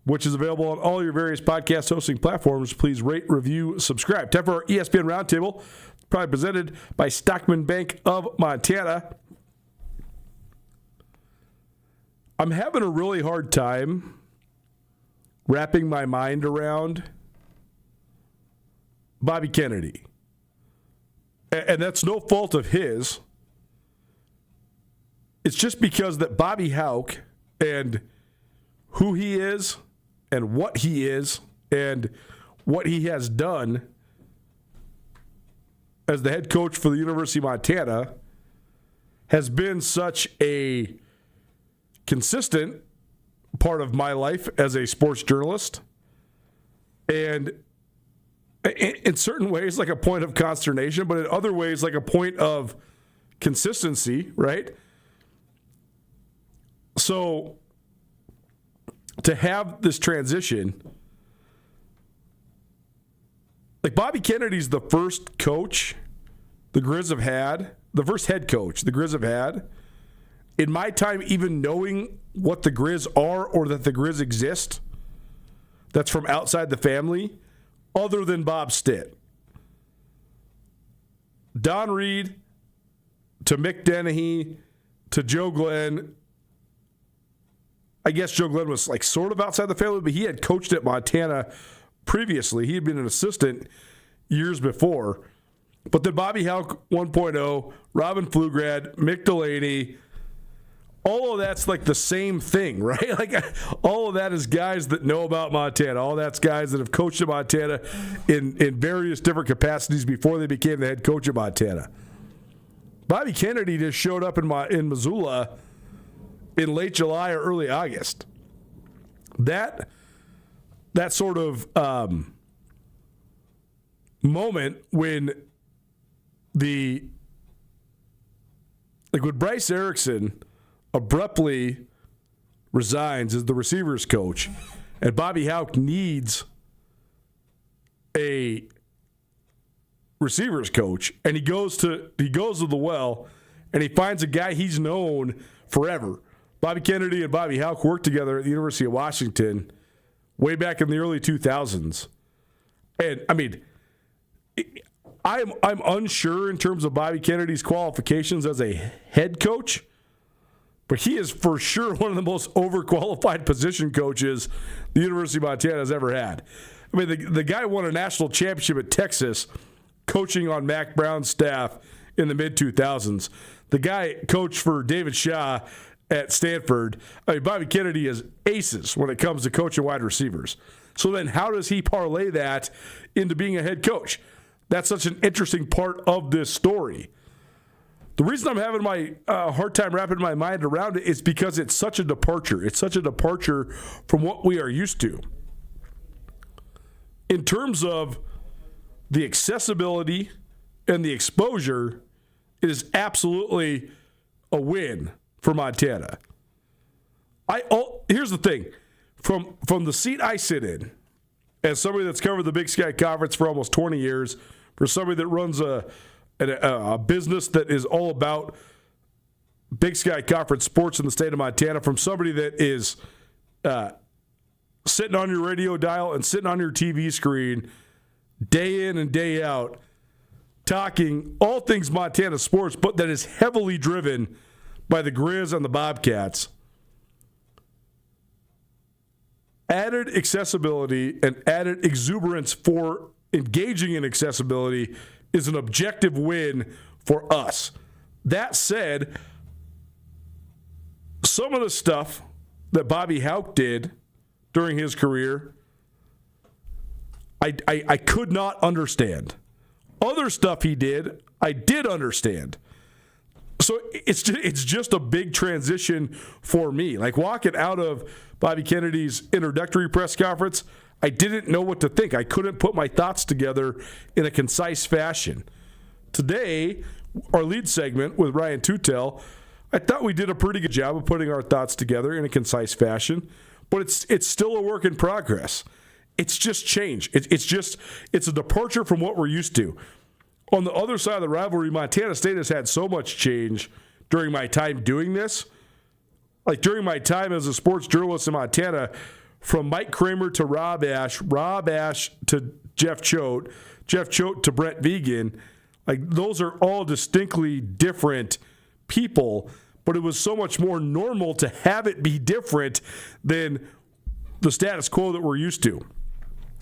S1: which is available on all your various podcast hosting platforms. Please rate, review, subscribe. Time for our ESPN Roundtable, probably presented by Stockman Bank of Montana. I'm having a really hard time wrapping my mind around Bobby Kennedy. And that's no fault of his. It's just because that Bobby Hauck and who he is and what he is and what he has done as the head coach for the University of Montana has been such a consistent part of my life as a sports journalist, and in certain ways like a point of consternation, but in other ways like a point of consistency, right? So to have this transition, like Bobby Kennedy's the first coach the Griz have had, the first head coach the Griz have had in my time even knowing what the Griz are or that the Griz exist, that's from outside the family, other than Bob Stitt. Don Reed to Mick Dennehy to Joe Glenn. I guess Joe Glenn was like sort of outside the family, but he had coached at Montana previously. He had been an assistant years before. But then Bobby Hauck 1.0, Robin Pflugrad, Mick Delaney, all of that's like the same thing, right? Like all of that is guys that know about Montana. All that's guys that have coached at Montana in various different capacities before they became the head coach of Montana. Bobby Kennedy just showed up in Missoula in late July or early August. That sort of moment when when Bryce Erickson abruptly resigns as the receivers coach, and Bobby Hauck needs a receivers coach, and he goes to the well, and he finds a guy he's known forever. Bobby Kennedy and Bobby Hauck worked together at the University of Washington way back in the early 2000s, and I mean, I'm unsure in terms of Bobby Kennedy's qualifications as a head coach. But he is for sure one of the most overqualified position coaches the University of Montana has ever had. I mean, the guy won a national championship at Texas coaching on Mac Brown's staff in the mid-2000s. The guy coached for David Shaw at Stanford. I mean, Bobby Kennedy is aces when it comes to coaching wide receivers. So then how does he parlay that into being a head coach? That's such an interesting part of this story. The reason I'm having my hard time wrapping my mind around it is because it's such a departure. It's such a departure from what we are used to. In terms of the accessibility and the exposure, it is absolutely a win for Montana. Here's the thing. From the seat I sit in, as somebody that's covered the Big Sky Conference for almost 20 years, for somebody that runs a business that is all about Big Sky Conference sports in the state of Montana, from somebody that is sitting on your radio dial and sitting on your TV screen day in and day out, talking all things Montana sports, but that is heavily driven by the Griz and the Bobcats. Added accessibility and added exuberance for engaging in accessibility is an objective win for us. That said, some of the stuff that Bobby Hauck did during his career, I could not understand. Other stuff he did, I did understand. So it's just a big transition for me. Like walking out of Bobby Kennedy's introductory press conference, I didn't know what to think. I couldn't put my thoughts together in a concise fashion. Today, our lead segment with Ryan Tutel, I thought we did a pretty good job of putting our thoughts together in a concise fashion, but it's still a work in progress. It's just change. It's a departure from what we're used to. On the other side of the rivalry, Montana State has had so much change during my time doing this. Like during my time as a sports journalist in Montana, from Mike Kramer to Rob Ash to Jeff Choate to Brett Vegan, like those are all distinctly different people, but it was so much more normal to have it be different than the status quo that we're used to.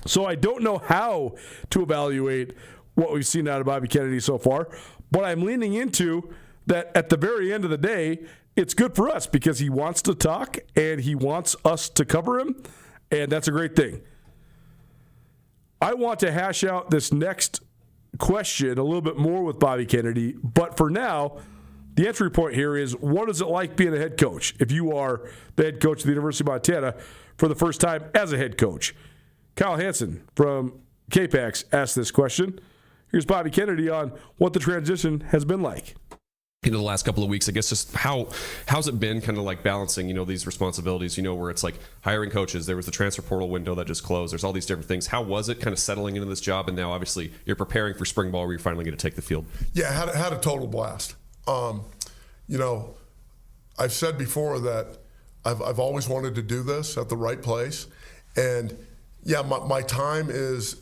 S1: So I don't know how to evaluate what we've seen out of Bobby Kennedy so far, but I'm leaning into that at the very end of the day, it's good for us because he wants to talk and he wants us to cover him, and that's a great thing. I want to hash out this next question a little bit more with Bobby Kennedy, but for now, the entry point here is, what is it like being a head coach if you are the head coach of the University of Montana for the first time as a head coach? Kyle Hansen from KPAX asked this question. Here's Bobby Kennedy on what the transition has been like.
S3: In the last couple of weeks, I guess just how's it been kind of like balancing, these responsibilities, where it's like hiring coaches. There was the transfer portal window that just closed. There's all these different things. How was it kind of settling into this job? And now obviously you're preparing for spring ball where you're finally going to take the field.
S22: Yeah, had a total blast. I've said before that I've always wanted to do this at the right place. And yeah, my time is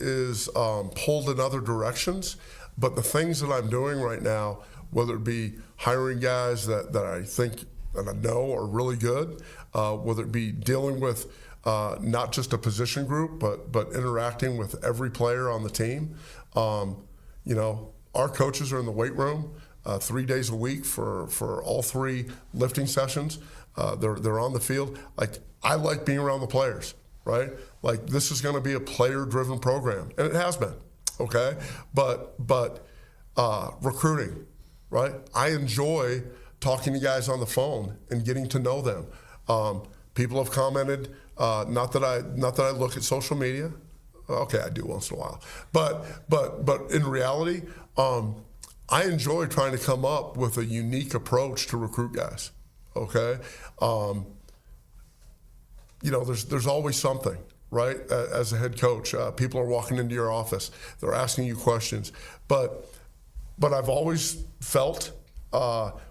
S22: pulled in other directions, but the things that I'm doing right now, whether it be hiring guys that I think and I know are really good, whether it be dealing with not just a position group, but interacting with every player on the team. Our coaches are in the weight room 3 days a week for all 3 lifting sessions. They're on the field. Like, I like being around the players, right? Like, this is going to be a player-driven program, and it has been, okay? But recruiting, right? I enjoy talking to guys on the phone and getting to know them. People have commented, not that I look at social media. Okay, I do once in a while. But in reality, I enjoy trying to come up with a unique approach to recruit guys. Okay, there's always something, right? As a head coach, people are walking into your office, they're asking you questions, but I've always felt,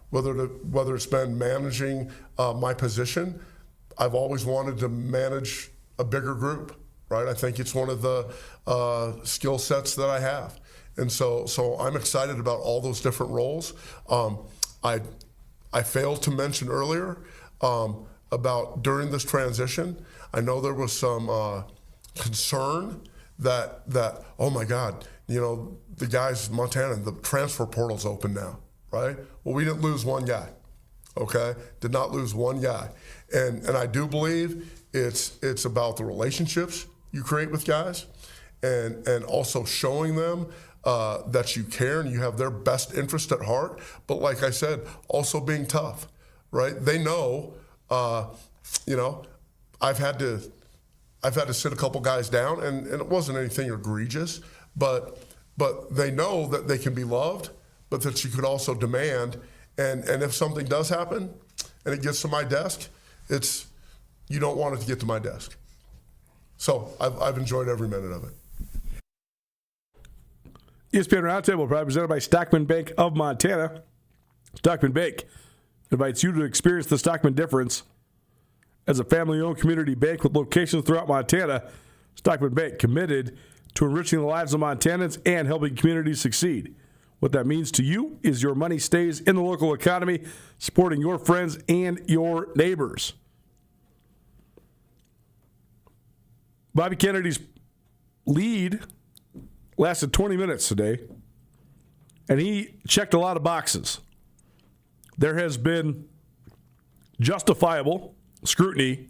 S22: whether it's been managing my position, I've always wanted to manage a bigger group, right? I think it's one of the skill sets that I have. And so I'm excited about all those different roles. I failed to mention earlier about during this transition, I know there was some concern that oh my God, the guys in Montana, the transfer portal's open now, right? Well, we didn't lose one guy, okay? Did not lose one guy. And I do believe it's about the relationships you create with guys and also showing them that you care and you have their best interest at heart. But like I said, also being tough, right? They know, I've had to sit a couple guys down, and it wasn't anything egregious, but they know that they can be loved, but that you could also demand. And if something does happen and it gets to my desk, you don't want it to get to my desk. So I've enjoyed every minute of it.
S1: ESPN Roundtable, probably presented by Stockman Bank of Montana. Stockman Bank invites you to experience the Stockman difference. As a family-owned community bank with locations throughout Montana, Stockman Bank committed to enriching the lives of Montanans and helping communities succeed. What that means to you is your money stays in the local economy, supporting your friends and your neighbors. Bobby Kennedy's lead lasted 20 minutes today, and he checked a lot of boxes. There has been justifiable scrutiny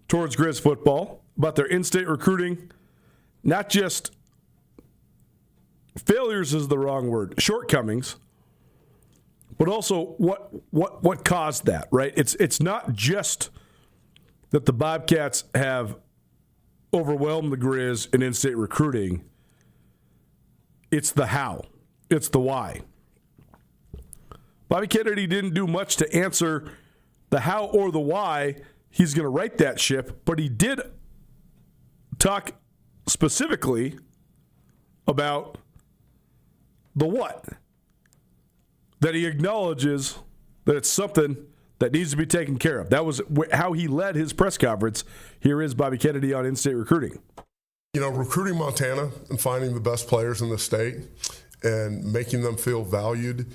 S1: towards Griz football about their in-state recruiting, not just failures is the wrong word, shortcomings, but also what caused that, right? It's not just that the Bobcats have overwhelmed the Griz in in-state recruiting. It's the how. It's the why. Bobby Kennedy didn't do much to answer the how or the why he's going to right that ship, but he did talk specifically about the what. That he acknowledges that it's something that needs to be taken care of. That was how he led his press conference. Here is Bobby Kennedy on in-state recruiting.
S22: Recruiting Montana and finding the best players in the state and making them feel valued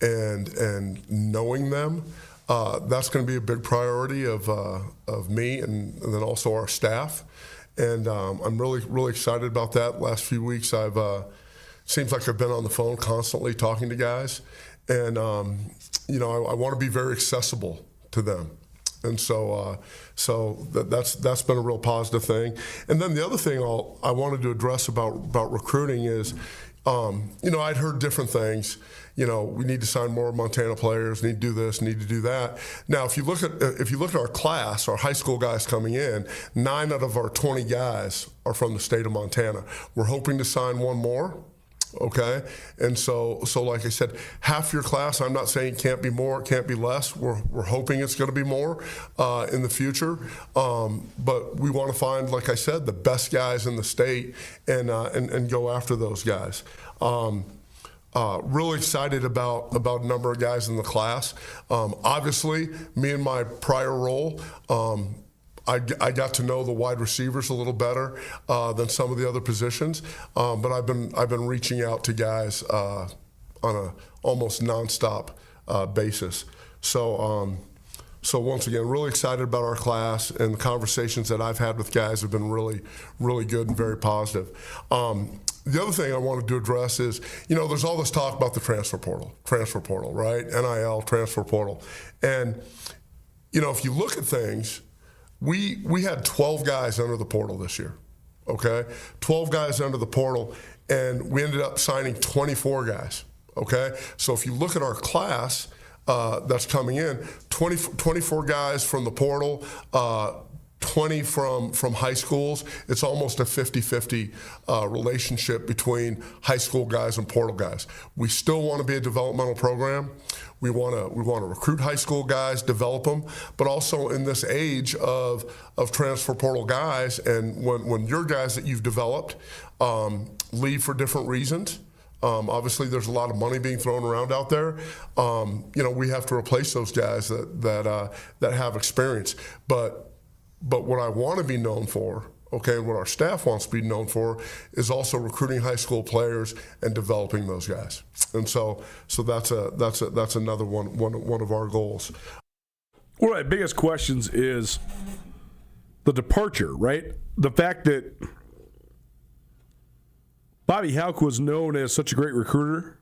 S22: and knowing them, that's going to be a big priority of me and then also our staff. And I'm really excited about that. Last few weeks, seems like I've been on the phone constantly talking to guys. And, I want to be very accessible to them. And so that's been a real positive thing. And then the other thing I wanted to address about recruiting is, I'd heard different things. We need to sign more Montana players, need to do this, need to do that. Now, if you look at our class, our high school guys coming in, 9 out of our 20 guys are from the state of Montana. We're hoping to sign one more. Okay, and so like I said, half your class. I'm not saying it can't be more, it can't be less. We're hoping it's going to be more in the future. But we want to find, like I said, the best guys in the state and go after those guys. Really excited about a number of guys in the class. Obviously, me in my prior role. I got to know the wide receivers a little better than some of the other positions, but I've been reaching out to guys on a almost nonstop basis. So once again, really excited about our class, and the conversations that I've had with guys have been really, really good and very positive. The other thing I wanted to address is, there's all this talk about the transfer portal, right? NIL, transfer portal, and if you look at things. We had 12 guys under the portal this year, okay? 12 guys under the portal, and we ended up signing 24 guys, okay? So if you look at our class that's coming in, 24 guys from the portal, 20 from high schools. It's almost a 50-50 relationship between high school guys and portal guys. We still want to be a developmental program. We want to recruit high school guys, develop them, but also in this age of transfer portal guys, and when your guys that you've developed leave for different reasons. Obviously, there's a lot of money being thrown around out there. We have to replace those guys that have experience. But what I want to be known for, Okay, and what our staff wants to be known for is also recruiting high school players and developing those guys. And so that's another one of our goals.
S1: One of my biggest questions is the departure, right? The fact that Bobby Houck was known as such a great recruiter,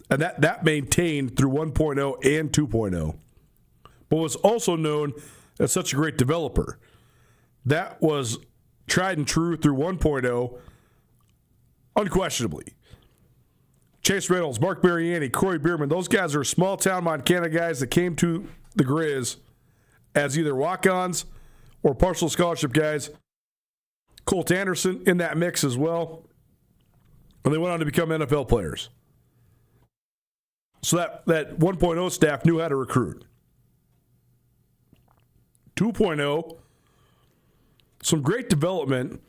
S1: and that maintained through 1.0 and 2.0, but was also known as such a great developer. That was tried and true through 1.0, unquestionably. Chase Reynolds, Mark Mariani, Corey Bierman, those guys are small-town Montana guys that came to the Griz as either walk-ons or partial scholarship guys. Colt Anderson in that mix as well. And they went on to become NFL players. So that 1.0 staff knew how to recruit. 2.0, some great development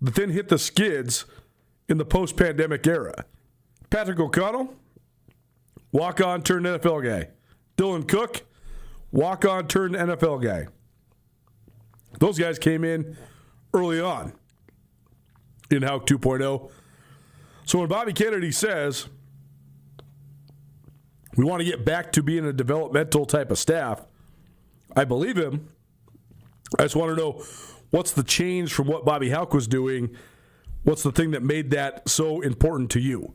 S1: that then hit the skids in the post-pandemic era. Patrick O'Connell, walk-on turned NFL guy. Dylan Cook, walk-on turned NFL guy. Those guys came in early on in Houck 2.0. So when Bobby Kennedy says we want to get back to being a developmental type of staff, I believe him. I just want to know what's the change from what Bobby Houck was doing. What's the thing that made that so important to you?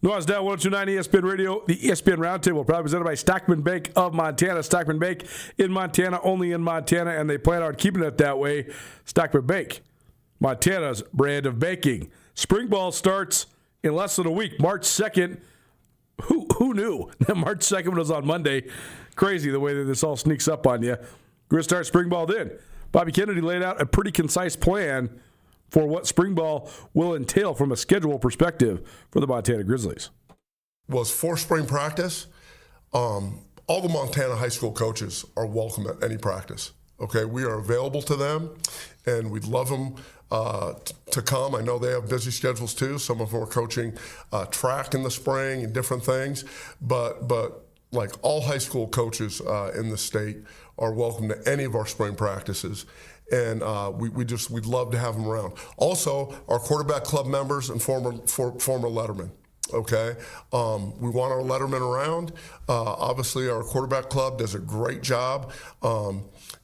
S1: Noah's Down 102.9 ESPN Radio. The ESPN Roundtable, probably presented by Stockman Bank of Montana. Stockman Bank in Montana, only in Montana, and they plan on keeping it that way. Stockman Bank, Montana's brand of banking. Spring ball starts in less than a week, March 2nd. Who knew that March 2nd was on Monday? Crazy the way that this all sneaks up on you. We're going to start spring ball then. Bobby Kennedy laid out a pretty concise plan for what spring ball will entail from a schedule perspective for the Montana Grizzlies.
S22: Was for spring practice, all the Montana high school coaches are welcome at any practice. Okay, we are available to them, and we'd love them to come. I know they have busy schedules too. Some of them are coaching track in the spring and different things, but like all high school coaches in the state are welcome to any of our spring practices. And we'd love to have them around. Also, our quarterback club members and former lettermen. Okay, we want our lettermen around. Obviously, our quarterback club does a great job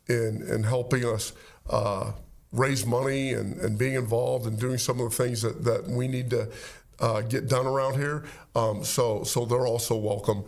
S22: in helping us raise money and being involved and doing some of the things that we need to get done around here. So they're also welcome.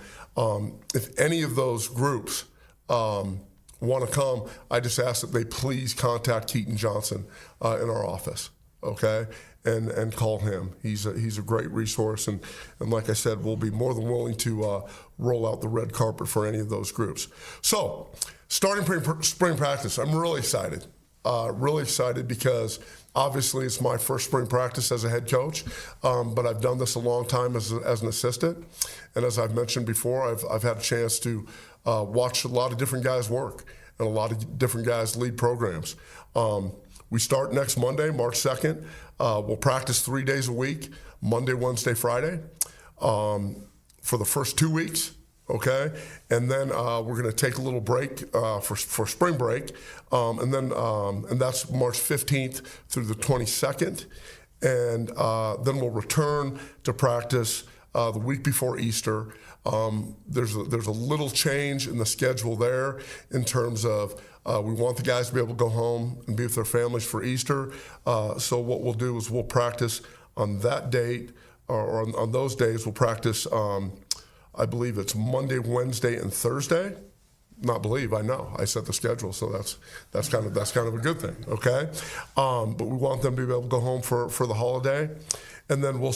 S22: If any of those groups want to come, I just ask that they please contact Keaton Johnson in our office, okay, and call him. He's a great resource, and like I said, we'll be more than willing to roll out the red carpet for any of those groups. So, starting spring practice, I'm really excited. Really excited because obviously it's my first spring practice as a head coach, but I've done this a long time as an assistant, and as I've mentioned before, I've had a chance to watch a lot of different guys work and a lot of different guys lead programs. We start next Monday, March 2nd. We'll practice 3 days a week, Monday, Wednesday, Friday, for the first 2 weeks. Okay, and then we're going to take a little break for spring break, and that's March 15th through the 22nd, and then we'll return to practice the week before Easter. There's a little change in the schedule there in terms of we want the guys to be able to go home and be with their families for Easter. So what we'll do is we'll practice on that date, or on those days we'll practice. I believe it's Monday, Wednesday, and Thursday. Not believe, I know. I set the schedule, so that's kind of a good thing, okay? But we want them to be able to go home for the holiday, and then we'll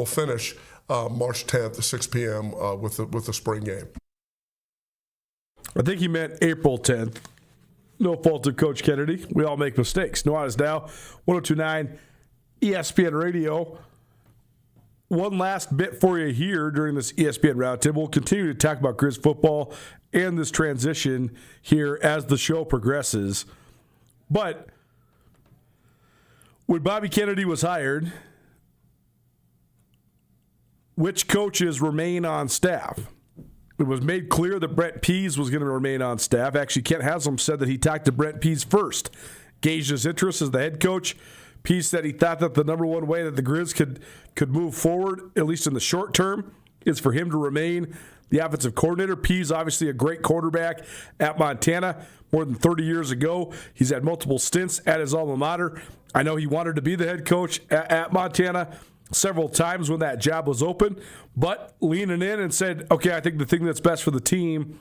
S22: finish March 10th at 6 p.m. with the spring game.
S1: I think he meant April 10th. No fault of Coach Kennedy. We all make mistakes. Nuanez Now, 102.9 ESPN Radio. One last bit for you here during this ESPN Roundtable. We'll continue to talk about Griz football and this transition here as the show progresses. But when Bobby Kennedy was hired, which coaches remain on staff? It was made clear that Brent Pease was going to remain on staff. Actually, Kent Haslam said that he talked to Brent Pease first gauged his interest as the head coach. P said he thought that the number one way that the Griz could move forward, at least in the short term, is for him to remain the offensive coordinator. P's obviously a great quarterback at Montana more than 30 years ago. He's had multiple stints at his alma mater. I know he wanted to be the head coach at Montana several times when that job was open, but leaning in and said, okay, I think the thing that's best for the team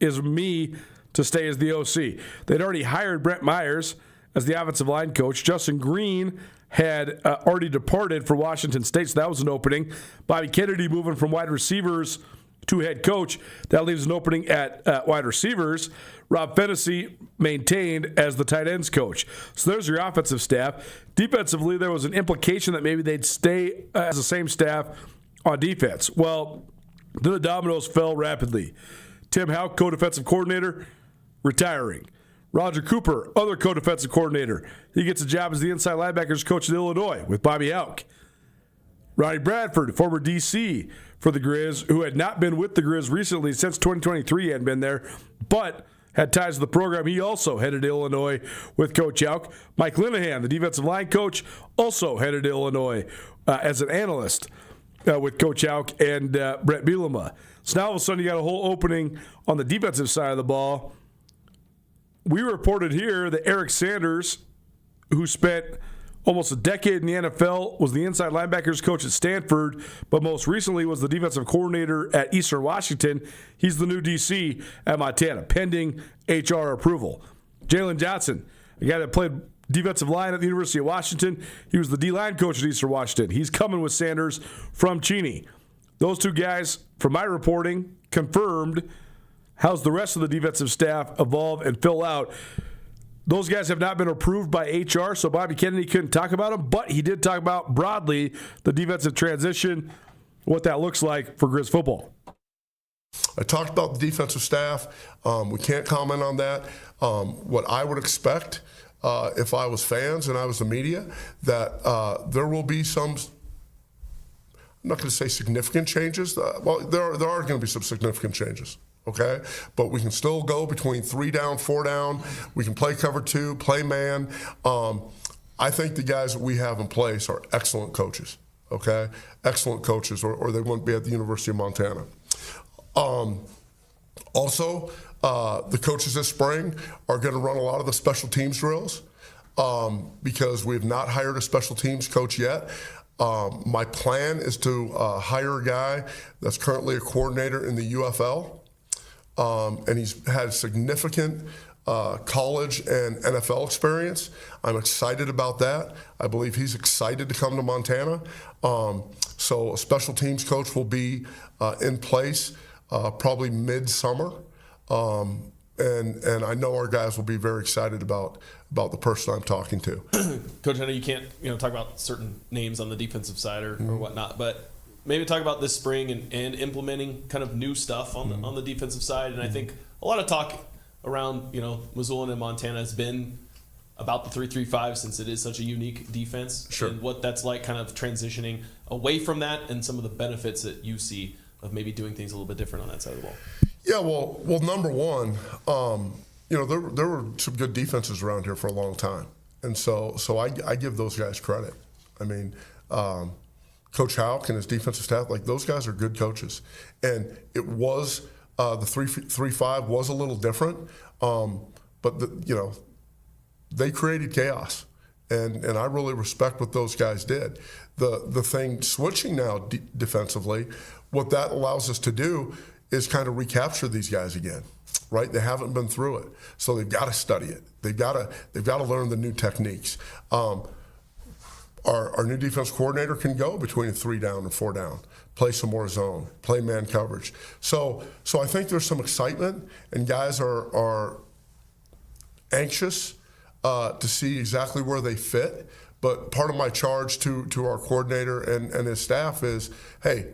S1: is me to stay as the OC. They'd already hired Brent Myers as the offensive line coach. Justin Green had already departed for Washington State, so that was an opening. Bobby Kennedy moving from wide receivers to head coach. That leaves an opening at wide receivers. Rob Fennessy maintained as the tight ends coach. So there's your offensive staff. Defensively, there was an implication that maybe they'd stay as the same staff on defense. Well, then the dominoes fell rapidly. Tim Houck, co-defensive coordinator, retiring. Roger Cooper, other co-defensive coordinator. He gets a job as the inside linebackers coach in Illinois with Bobby Houck. Ronnie Bradford, former DC for the Griz, who had not been with the Griz recently since 2023, hadn't been there, but had ties to the program. He also headed to Illinois with Coach Houck. Mike Linehan, the defensive line coach, also headed to Illinois as an analyst with Coach Houck and Brett Bielema. So now all of a sudden you got a whole opening on the defensive side of the ball. We reported here that Eric Sanders, who spent almost a decade in the NFL, was the inside linebackers coach at Stanford, but most recently was the defensive coordinator at Eastern Washington. He's the new DC at Montana, pending HR approval. Jalen Johnson, a guy that played defensive line at the University of Washington. He was the D-line coach at Eastern Washington. He's coming with Sanders from Cheney. Those two guys, from my reporting, confirmed. How's the rest of the defensive staff evolve and fill out? Those guys have not been approved by HR, so Bobby Kennedy couldn't talk about them, but he did talk about broadly the defensive transition, what that looks like for Griz football.
S22: I talked about the defensive staff. We can't comment on that. What I would expect if I was fans and I was the media, that there will be some, I'm not going to say significant changes. Well, there are going to be some significant changes. Okay, but we can still go between 3 down, 4 down. We can play cover 2, play man. I think the guys that we have in place are excellent coaches. Okay, excellent coaches, or they wouldn't be at the University of Montana. Also, the coaches this spring are going to run a lot of the special teams drills because we have not hired a special teams coach yet. My plan is to hire a guy that's currently a coordinator in the UFL. And he's had significant college and NFL experience. I'm excited about that. I believe he's excited to come to Montana. So a special teams coach will be in place probably mid-summer. And I know our guys will be very excited about the person I'm talking to.
S2: Coach, I know you can't talk about certain names on the defensive side or whatnot, but maybe talk about this spring and implementing kind of new stuff on the defensive side. And I think a lot of talk around Missoula and Montana has been about the 3-3-5 since it is such a unique defense.
S22: Sure.
S2: And what that's like kind of transitioning away from that and some of the benefits that you see of maybe doing things a little bit different on that side of the ball.
S22: Yeah, well, number one, there were some good defenses around here for a long time, and so I give those guys credit. I mean, Coach Houck and his defensive staff, like those guys are good coaches, and it was the 3-3-5 was a little different, but they created chaos, and I really respect what those guys did. The thing switching now defensively, what that allows us to do is kind of recapture these guys again, right? They haven't been through it, so they've got to study it. They've got to learn the new techniques. Our new defense coordinator can go between a 3 down and 4 down, play some more zone, play man coverage. So I think there's some excitement, and guys are anxious to see exactly where they fit. But part of my charge to our coordinator and his staff is, hey,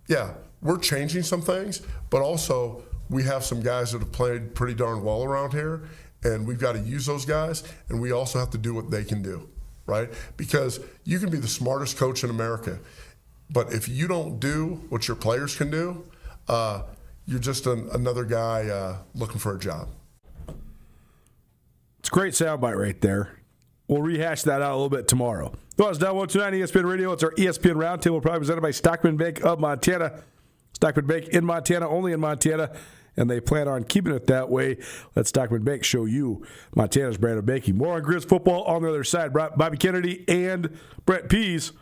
S22: yeah, we're changing some things, but also we have some guys that have played pretty darn well around here, and we've got to use those guys, and we also have to do what they can do, right? Because you can be the smartest coach in America, but if you don't do what your players can do, you're just another guy looking for a job.
S1: It's a great soundbite right there. We'll rehash that out a little bit tomorrow. Well, it's now 129 ESPN Radio. It's our ESPN Roundtable, probably presented by Stockman Bank of Montana. Stockman Bank in Montana, only in Montana, and they plan on keeping it that way. Let Stockman Bank show you Montana's brand of banking. More on Griz football on the other side. Bobby Kennedy and Brett Pease.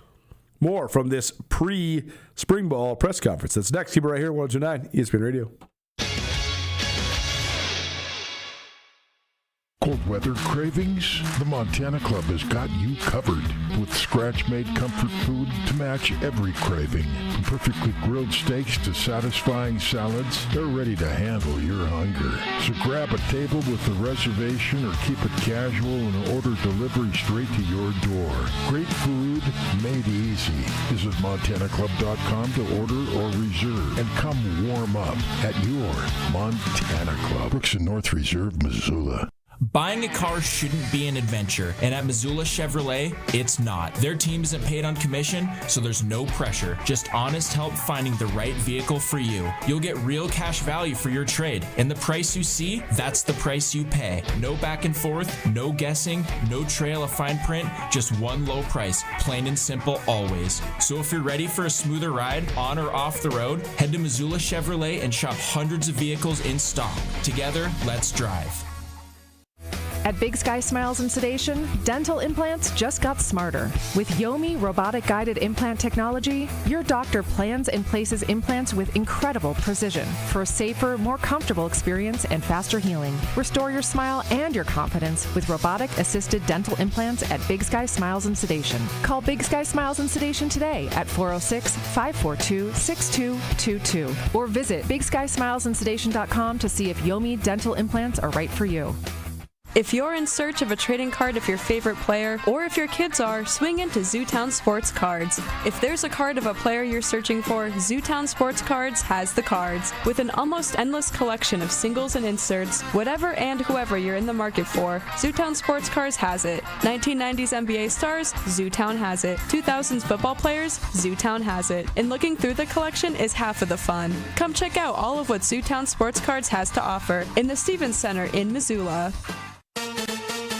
S1: More from this pre-spring ball press conference. That's next. Keep it right here, 129 ESPN Radio.
S4: Cold weather cravings? The Montana Club has got you covered with scratch-made comfort food to match every craving. From perfectly grilled steaks to satisfying salads, they're ready to handle your hunger. So grab a table with a reservation or keep it casual and order delivery straight to your door. Great food made easy. Visit MontanaClub.com to order or reserve and come warm up at your Montana Club. Brooks and North Reserve, Missoula.
S12: Buying a car shouldn't be an adventure, and at Missoula Chevrolet, it's not. Their team isn't paid on commission, so there's no pressure. Just honest help finding the right vehicle for you. You'll get real cash value for your trade, and the price you see, that's the price you pay. No back and forth, no guessing, no trail of fine print, just one low price, plain and simple always. So if you're ready for a smoother ride, on or off the road, head to Missoula Chevrolet and shop hundreds of vehicles in stock. Together, let's drive.
S15: At Big Sky Smiles and Sedation, dental implants just got smarter. With Yomi robotic guided implant technology, your doctor plans and places implants with incredible precision for a safer, more comfortable experience and faster healing. Restore your smile and your confidence with robotic assisted dental implants at Big Sky Smiles and Sedation. Call Big Sky Smiles and Sedation today at 406-542-6222 or visit BigSkySmilesandSedation.com to see if Yomi dental implants are right for you.
S5: If you're in search of a trading card of your favorite player, or if your kids are, swing into Zootown Sports Cards. If there's a card of a player you're searching for, Zootown Sports Cards has the cards. With an almost endless collection of singles and inserts, whatever and whoever you're in the market for, Zootown Sports Cards has it. 1990s NBA stars, Zootown has it. 2000s football players, Zootown has it. And looking through the collection is half of the fun. Come check out all of what Zootown Sports Cards has to offer in the Stevens Center in Missoula.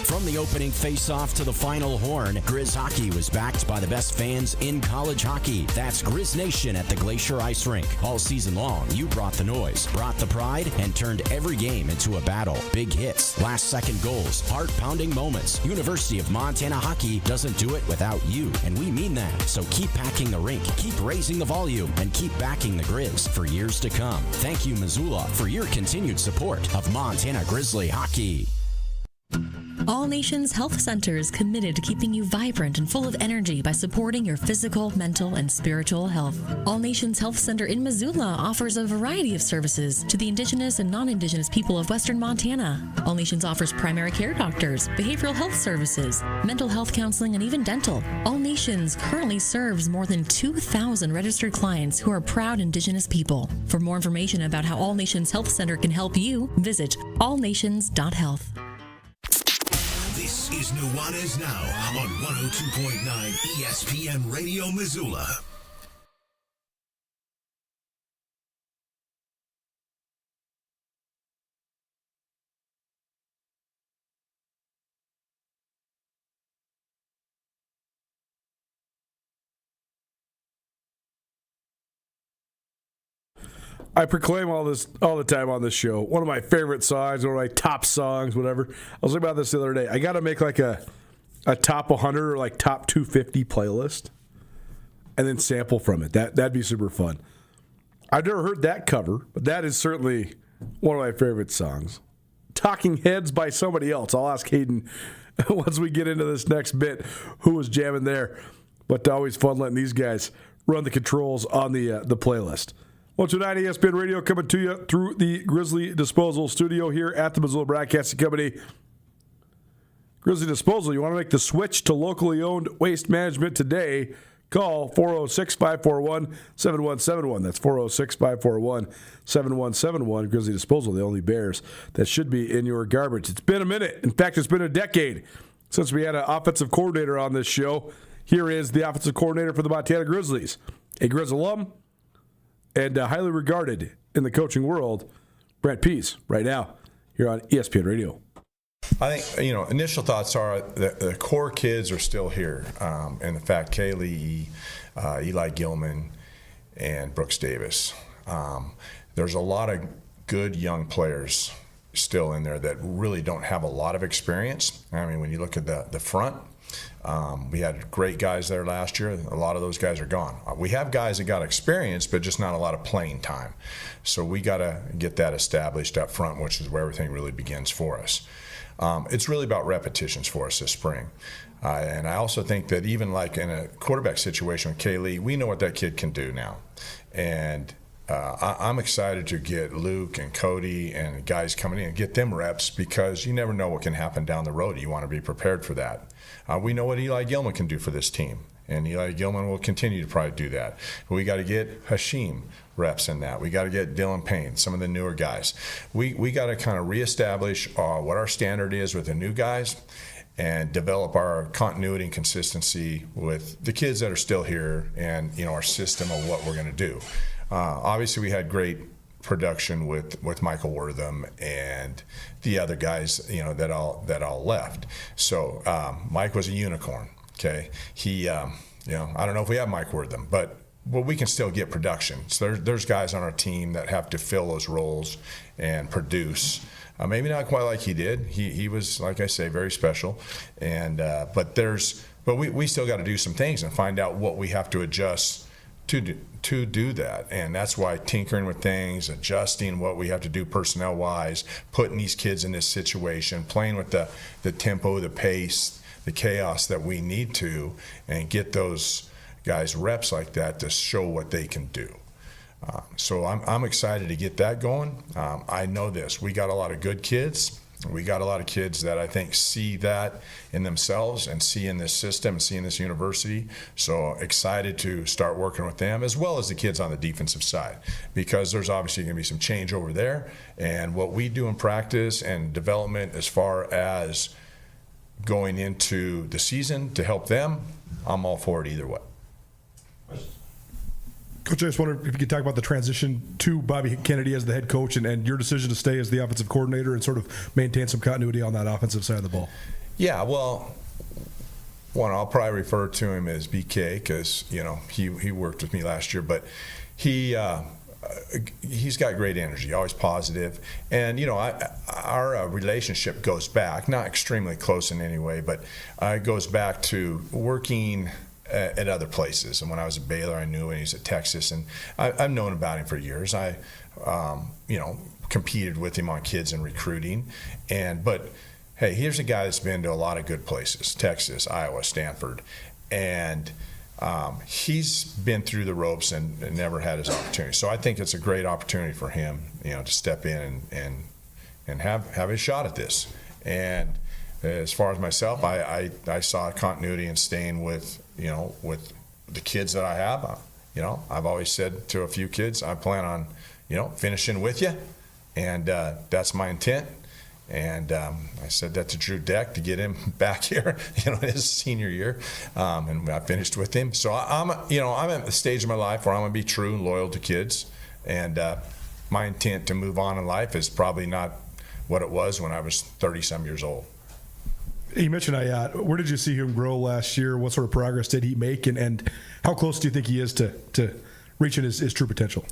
S9: From the opening face-off to the final horn, Griz Hockey was backed by the best fans in college hockey. That's Griz Nation at the Glacier Ice Rink. All season long, you brought the noise, brought the pride, and turned every game into a battle. Big hits, last-second goals, heart-pounding moments. University of Montana Hockey doesn't do it without you, and we mean that. So keep packing the rink, keep raising the volume, and keep backing the Griz for years to come. Thank you, Missoula, for your continued support of Montana Grizzly Hockey.
S8: All Nations Health Center is committed to keeping you vibrant and full of energy by supporting your physical, mental, and spiritual health. All Nations Health Center in Missoula offers a variety of services to the Indigenous and non-Indigenous people of Western Montana. All Nations offers primary care doctors, behavioral health services, mental health counseling, and even dental. All Nations currently serves more than 2,000 registered clients who are proud Indigenous people. For more information about how All Nations Health Center can help you, visit allnations.health.
S10: This is Nuanez Now on 102.9 ESPN Radio Missoula.
S1: I proclaim all the time on this show. One of my favorite songs, one of my top songs, whatever. I was thinking about this the other day. I got to make like a top 100 or like top 250 playlist and then sample from it. That'd be super fun. I've never heard that cover, but that is certainly one of my favorite songs. Talking Heads by somebody else. I'll ask Hayden once we get into this next bit who was jamming there. But always fun letting these guys run the controls on the playlist. 129 ESPN Radio coming to you through the Grizzly Disposal Studio here at the Missoula Broadcasting Company. Grizzly Disposal, you want to make the switch to locally owned waste management today? Call 406-541-7171. That's 406-541-7171. Grizzly Disposal, the only bears that should be in your garbage. It's been a minute. In fact, it's been a decade since we had an offensive coordinator on this show. Here is the offensive coordinator for the Montana Grizzlies, a Griz alum, and highly regarded in the coaching world, Brett Pease, right now here on ESPN Radio.
S6: I think, initial thoughts are the core kids are still here. And the fact Kaylee, Eli Gilman, and Brooks Davis. There's a lot of good young players still in there that really don't have a lot of experience. I mean, when you look at the front, we had great guys there last year. A lot of those guys are gone. We have guys that got experience, but just not a lot of playing time. So we got to get that established up front, which is where everything really begins for us. It's really about repetitions for us this spring. And I also think that even like in a quarterback situation with Kaylee, we know what that kid can do now. And I'm excited to get Luke and Cody and guys coming in and get them reps, because you never know what can happen down the road. You want to be prepared for that. We know what Eli Gilman can do for this team, and Eli Gilman will continue to probably do that. But we got to get Hashim reps in that. We got to get Dylan Payne, some of the newer guys. We got to kind of reestablish what our standard is with the new guys, and develop our continuity and consistency with the kids that are still here, and our system of what we're going to do. Obviously, we had great production with Michael Wortham and the other guys, that all left. So Mike was a unicorn. Okay, he, I don't know if we have Mike Wortham, but we can still get production. So there's guys on our team that have to fill those roles and produce. Maybe not quite like he did. He was, like I say, very special. And but we still got to do some things and find out what we have to adjust to do that. And that's why tinkering with things, adjusting what we have to do personnel wise, putting these kids in this situation, playing with the tempo, the pace, the chaos that we need to, and get those guys reps like that to show what they can do. So I'm excited to get that going. I know this. We got a lot of good kids. We got a lot of kids that I think see that in themselves and see in this system and see in this university. So excited to start working with them, as well as the kids on the defensive side, because there's obviously going to be some change over there. And what we do in practice and development as far as going into the season to help them, I'm all for it either way.
S1: Coach, I just wondered if you could talk about the transition to Bobby Kennedy as the head coach and your decision to stay as the offensive coordinator and sort of maintain some continuity on that offensive side of the ball.
S6: Yeah, well, I'll probably refer to him as BK because, he worked with me last year, but he's got great energy, always positive. And, our relationship goes back, not extremely close in any way, but it goes back to working at other places. And when I was at Baylor, I knew him. He was at Texas, and I've known about him for years. I, competed with him on kids and recruiting. But hey, here's a guy that's been to a lot of good places: Texas, Iowa, Stanford, and he's been through the ropes and never had his opportunity. So I think it's a great opportunity for him, to step in and have his shot at this. And as far as myself, I saw continuity and staying with the kids that I have. I've always said to a few kids, I plan on, finishing with you, and that's my intent. And I said that to Drew Deck to get him back here, his senior year, and I finished with him. So I'm at the stage of my life where I'm going to be true and loyal to kids, and my intent to move on in life is probably not what it was when I was 30-some years old.
S1: You mentioned where did you see him grow last year? What sort of progress did he make, and how close do you think he is to reaching his true potential?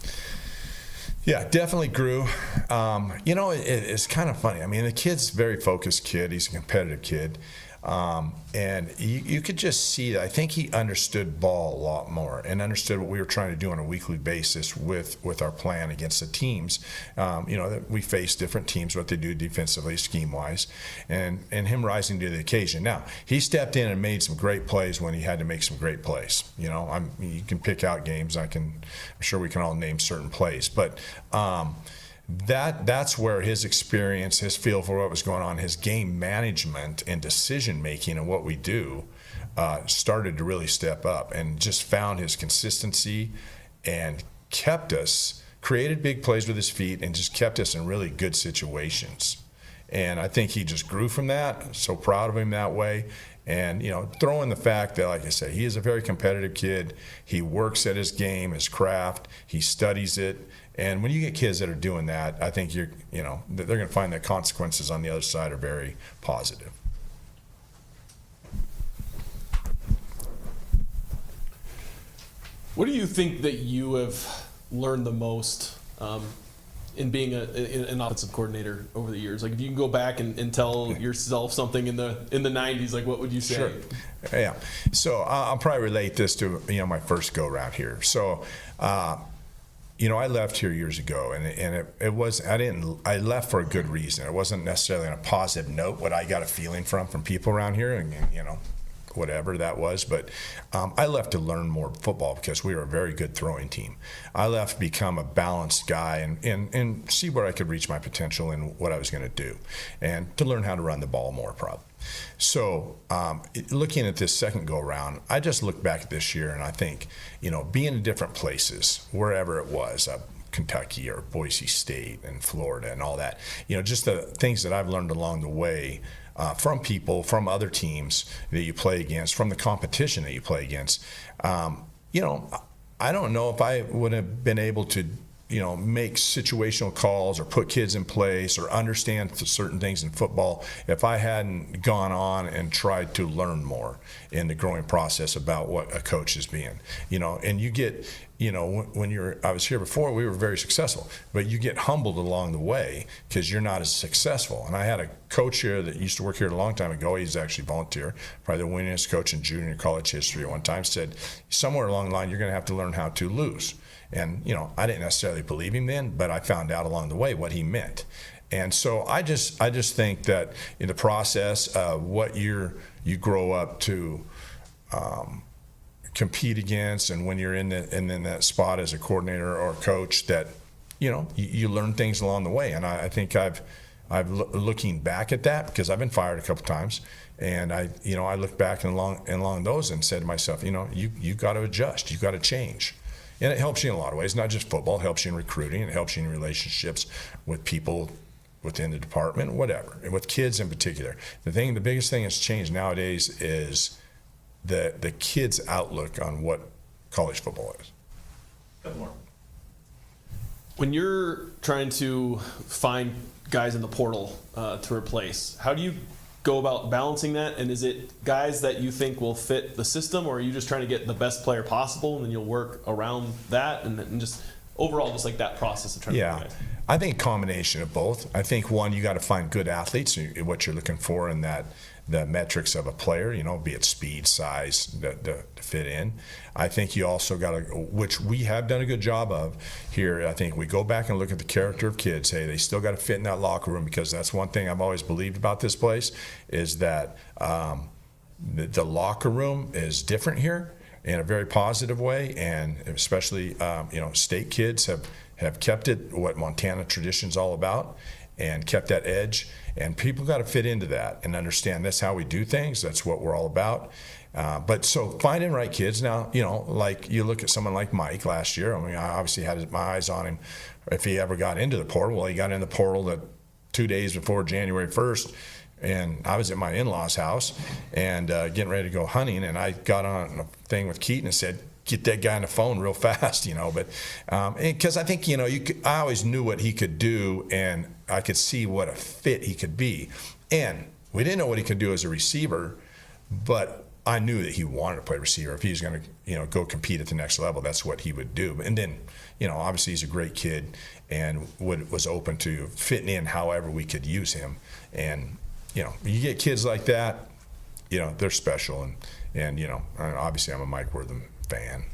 S6: Yeah, definitely grew. It's kind of funny. I mean, the kid's a very focused kid. He's a competitive kid. And you could just see that. I think he understood ball a lot more and understood what we were trying to do on a weekly basis with our plan against the teams. That we face different teams, what they do defensively, scheme-wise, and him rising to the occasion. Now, he stepped in and made some great plays when he had to make some great plays. You can pick out games. I'm sure we can all name certain plays, but that's where his experience, his feel for what was going on, his game management and decision making and what we do started to really step up, and just found his consistency and created big plays with his feet and just kept us in really good situations. And I think he just grew from that. So proud of him that way. And, throw in the fact that, like I said, he is a very competitive kid. He works at his game, his craft. He studies it. And when you get kids that are doing that, I think they're going to find that consequences on the other side are very positive.
S2: What do you think that you have learned the most in being an offensive coordinator over the years? Like, if you can go back and tell yourself something in the 90s, like, what would you say?
S6: Sure. Yeah. So I'll probably relate this to my first go round here. So I left here years ago, and it was I left for a good reason. It wasn't necessarily on a positive note. What I got a feeling from people around here, and whatever that was, but I left to learn more football because we were a very good throwing team. I left to become a balanced guy and see where I could reach my potential and what I was going to do, and to learn how to run the ball more probably. So looking at this second go around, I just look back at this year and I think, being in different places, wherever it was, Kentucky or Boise State and Florida and all that, just the things that I've learned along the way from people, from other teams that you play against, from the competition that you play against. I don't know if I would have been able to make situational calls or put kids in place or understand certain things in football if I hadn't gone on and tried to learn more in the growing process about what a coach is being. And you get, when I was here before, we were very successful, but you get humbled along the way because you're not as successful. And I had a coach here that used to work here a long time ago. He's actually volunteer, probably the winningest coach in junior college history at one time, said somewhere along the line, you're going to have to learn how to lose. And, I didn't necessarily believe him then, but I found out along the way what he meant. And so I just think that in the process of what you grow up to compete against, and when you're in that spot as a coordinator or a coach, that, you learn things along the way. And I think I've looking back at that, because I've been fired a couple times, and I look back and along those and said to myself, you got to adjust, you got to change. And it helps you in a lot of ways, not just football. It helps you in recruiting. It helps you in relationships with people within the department, whatever, and with kids in particular. The biggest thing that's changed nowadays is the kids' outlook on what college football is.
S2: When you're trying to find guys in the portal to replace, how do you go about balancing that? And is it guys that you think will fit the system, or are you just trying to get the best player possible and then you'll work around that, and just overall just like that process of trying to find guys?
S6: I think a combination of both. I think one, you got to find good athletes, what you're looking for in the metrics of a player, be it speed, size, to fit in. I think you also got to, which we have done a good job of here, I think we go back and look at the character of kids. Hey, they still got to fit in that locker room, because that's one thing I've always believed about this place, is that the locker room is different here in a very positive way, and especially state kids have kept it what Montana tradition's all about, and kept that edge. And people got to fit into that and understand that's how we do things. That's what we're all about. But so finding right kids now, like you look at someone like Mike last year. I mean, I obviously had my eyes on him if he ever got into the portal. Well, he got in the portal 2 days before January 1st. And I was at my in-laws' house and getting ready to go hunting. And I got on a thing with Keaton and said, get that guy on the phone real fast, But because I think, I always knew what he could do, and I could see what a fit he could be. And we didn't know what he could do as a receiver, but I knew that he wanted to play receiver. If he was going to, go compete at the next level, that's what he would do. And then, obviously he's a great kid and was open to fitting in however we could use him. And, you get kids like that, they're special. And obviously I'm a Mike Wortham fan.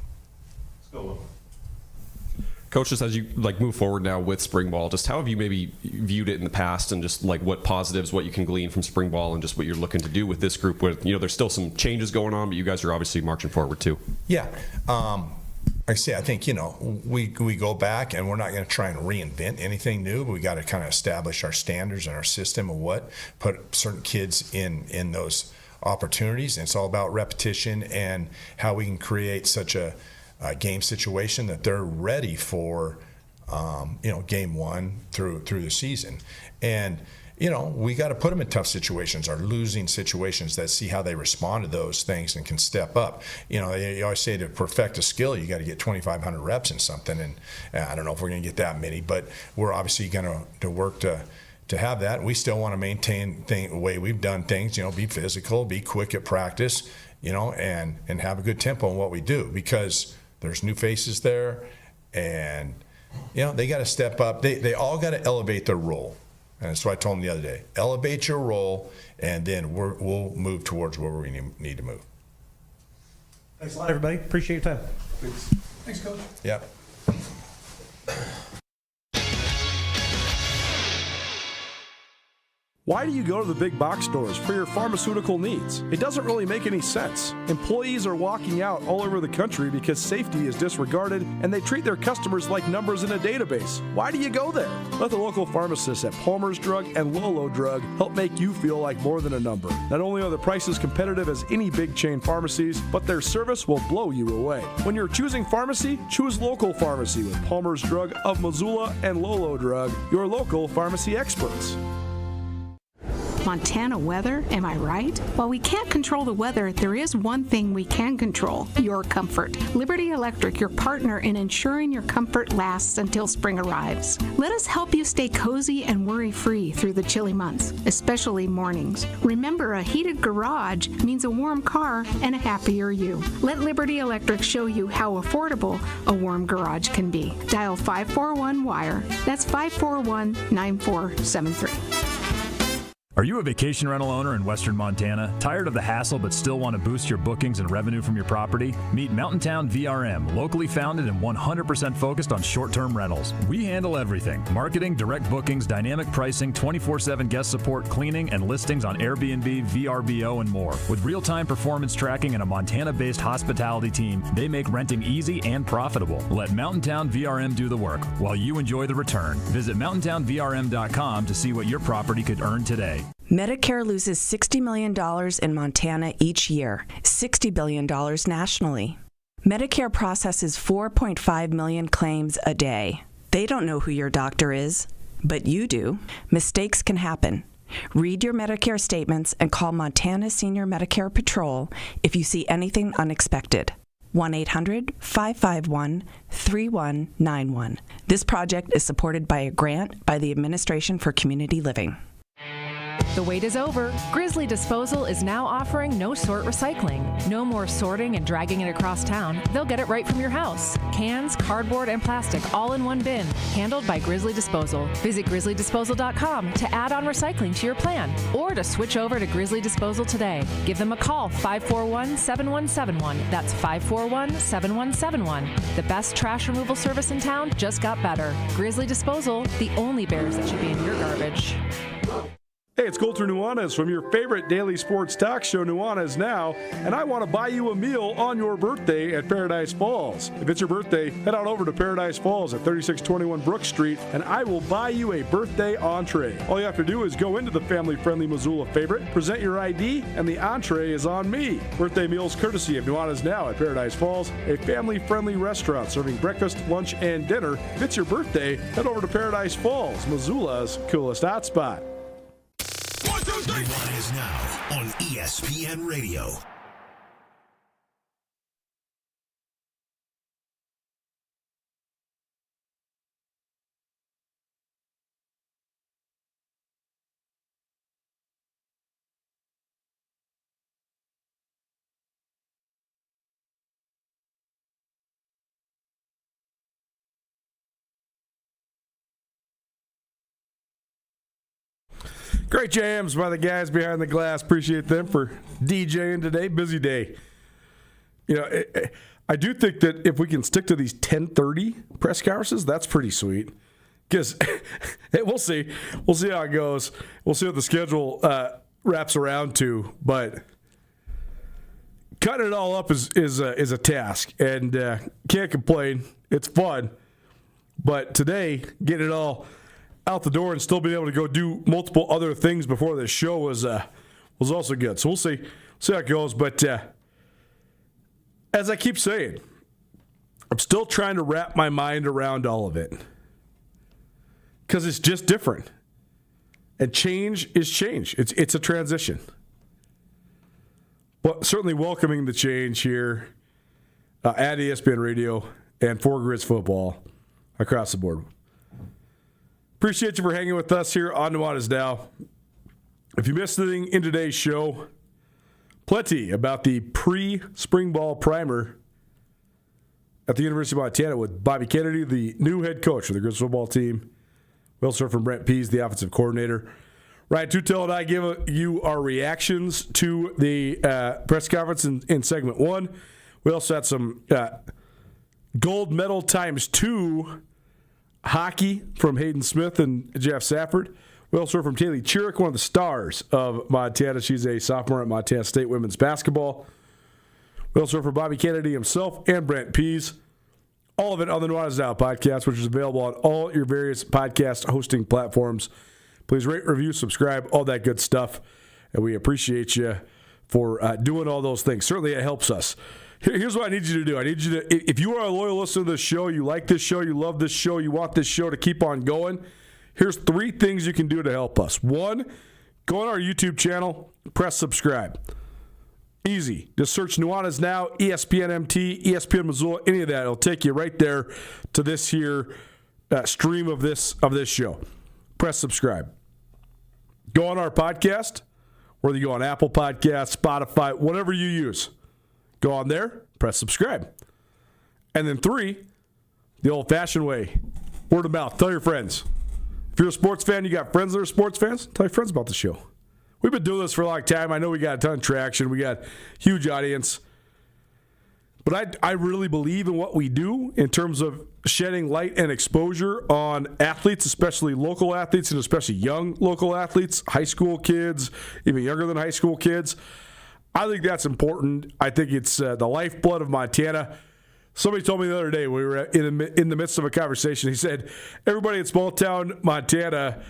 S3: Coach, just as you move forward now with spring ball, just how have you maybe viewed it in the past, and just what positives, what you can glean from spring ball, and just what you're looking to do with this group? With there's still some changes going on, but you guys are obviously marching forward too.
S6: Yeah, like I say, I think we go back, and we're not going to try and reinvent anything new, but we got to kind of establish our standards and our system of what put certain kids in those opportunities. And it's all about repetition and how we can create such a game situation that they're ready for game one through the season. And, we got to put them in tough situations or losing situations that see how they respond to those things and can step up. You always say to perfect a skill, you got to get 2,500 reps in something. And I don't know if we're going to get that many, but we're obviously going to work to have that. We still want to maintain the way we've done things, be physical, be quick at practice, and have a good tempo in what we do, because there's new faces there, and they got to step up. They all got to elevate their role. And that's what I told them the other day. Elevate your role, and then we'll move towards where we need to move.
S7: Thanks a lot, everybody. Appreciate your time.
S22: Thanks, Coach.
S6: Yep.
S1: Why do you go to the big box stores for your pharmaceutical needs? It doesn't really make any sense. Employees are walking out all over the country because safety is disregarded and they treat their customers like numbers in a database. Why do you go there? Let the local pharmacists at Palmer's Drug and Lolo Drug help make you feel like more than a number. Not only are the prices competitive as any big chain pharmacies, but their service will blow you away. When you're choosing pharmacy, choose local pharmacy with Palmer's Drug of Missoula and Lolo Drug, your local pharmacy experts.
S11: Montana weather, am I right? While we can't control the weather, there is one thing we can control: your comfort. Liberty Electric, your partner in ensuring your comfort lasts until spring arrives. Let us help you stay cozy and worry-free through the chilly months, especially mornings. Remember, a heated garage means a warm car and a happier you. Let Liberty Electric show you how affordable a warm garage can be. Dial 541-WIRE. That's 541-9473.
S23: Are you a vacation rental owner in western Montana? Tired of the hassle but still want to boost your bookings and revenue from your property? Meet Mountain Town VRM, locally founded and 100% focused on short-term rentals. We handle everything: marketing, direct bookings, dynamic pricing, 24/7 guest support, cleaning, and listings on Airbnb, VRBO, and more. With real-time performance tracking and a Montana-based hospitality team, they make renting easy and profitable. Let Mountain Town VRM do the work while you enjoy the return. Visit mountaintownvrm.com to see what your property could earn today.
S21: Medicare loses $60 million in Montana each year, $60 billion nationally. Medicare processes 4.5 million claims a day. They don't know who your doctor is, but you do. Mistakes can happen. Read your Medicare statements and call Montana Senior Medicare Patrol if you see anything unexpected. 1-800-551-3191. This project is supported by a grant by the Administration for Community Living.
S15: The wait is over. Grizzly Disposal is now offering no-sort recycling. No more sorting and dragging it across town. They'll get it right from your house. Cans, cardboard, and plastic all in one bin. Handled by Grizzly Disposal. Visit grizzlydisposal.com to add on recycling to your plan or to switch over to Grizzly Disposal today. Give them a call, 541-7171. That's 541-7171. The best trash removal service in town just got better. Grizzly Disposal, the only bears that should be in your garbage.
S1: Hey, it's Colter Nuanez from your favorite daily sports talk show, Nuanez Now, and I want to buy you a meal on your birthday at Paradise Falls. If it's your birthday, head on over to Paradise Falls at 3621 Brook Street, and I will buy you a birthday entree. All you have to do is go into the family-friendly Missoula favorite, present your ID, and the entree is on me. Birthday meals courtesy of Nuanez Now at Paradise Falls, a family-friendly restaurant serving breakfast, lunch, and dinner. If it's your birthday, head over to Paradise Falls, Missoula's coolest hotspot.
S10: Nuanez Now on ESPN Radio.
S1: Great jams by the guys behind the glass. Appreciate them for DJing today. Busy day. I do think that if we can stick to these 10:30 press conferences, that's pretty sweet. Because we'll see. We'll see how it goes. We'll see what the schedule wraps around to. But cutting it all up is a task. And can't complain. It's fun. But today, getting it all out the door and still being able to go do multiple other things before the show was also good. So we'll see how it goes. But as I keep saying, I'm still trying to wrap my mind around all of it. because it's just different. And change is change. It's a transition. But certainly welcoming the change here at ESPN Radio and for Griz football across the board. Appreciate you for hanging with us here on Nuanez Now. If you missed anything in today's show, plenty about the pre-spring ball primer at the University of Montana with Bobby Kennedy, the new head coach of the Griz football team. We also heard from Brent Pease, the offensive coordinator. Ryan Tutel and I give you our reactions to the press conference in segment 1. We also had some gold medal ×2 hockey from Hayden Smith and Jeff Safford. We also heard from Taylor Chirick, one of the stars of Montana. She's a sophomore at Montana State women's basketball. We also heard from Bobby Kennedy himself and Brent Pease. All of it on the Nuanez Now podcast, which is available on all your various podcast hosting platforms. Please rate, review, subscribe, all that good stuff. And we appreciate you for doing all those things. Certainly it helps us. Here's what I need you to do. I need you to, if you are a loyal listener to this show, you like this show, you love this show, you want this show to keep on going, here's 3 things you can do to help us. 1, go on our YouTube channel, press subscribe. Easy. Just search Nuanez Now, ESPN MT, ESPN Missoula, any of that. It'll take you right there to this here stream of this show. Press subscribe. Go on our podcast, whether you go on Apple Podcasts, Spotify, whatever you use. Go on there, press subscribe. And then 3, the old-fashioned way, word of mouth. Tell your friends. If you're a sports fan, you got friends that are sports fans, tell your friends about the show. We've been doing this for a long time. I know we got a ton of traction. We got a huge audience. But I really believe in what we do in terms of shedding light and exposure on athletes, especially local athletes and especially young local athletes, high school kids, even younger than high school kids. I think that's important. I think it's the lifeblood of Montana. Somebody told me the other day, we were in the midst of a conversation, he said, everybody in small town Montana,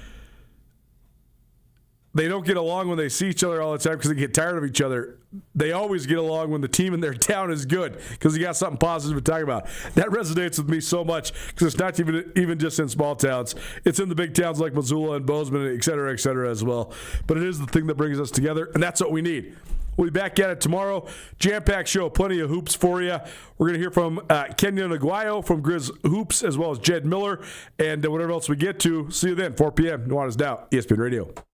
S1: they don't get along when they see each other all the time because they get tired of each other. They always get along when the team in their town is good because you got something positive to talk about. That resonates with me so much because it's not even just in small towns. It's in the big towns like Missoula and Bozeman, et cetera, as well. But it is the thing that brings us together, and that's what we need. We'll be back at it tomorrow. Jam-packed show, plenty of hoops for you. We're going to hear from Kenya Naguayo from Griz Hoops, as well as Jed Miller, and whatever else we get to. See you then, 4 p.m. Nuanez Now, ESPN Radio.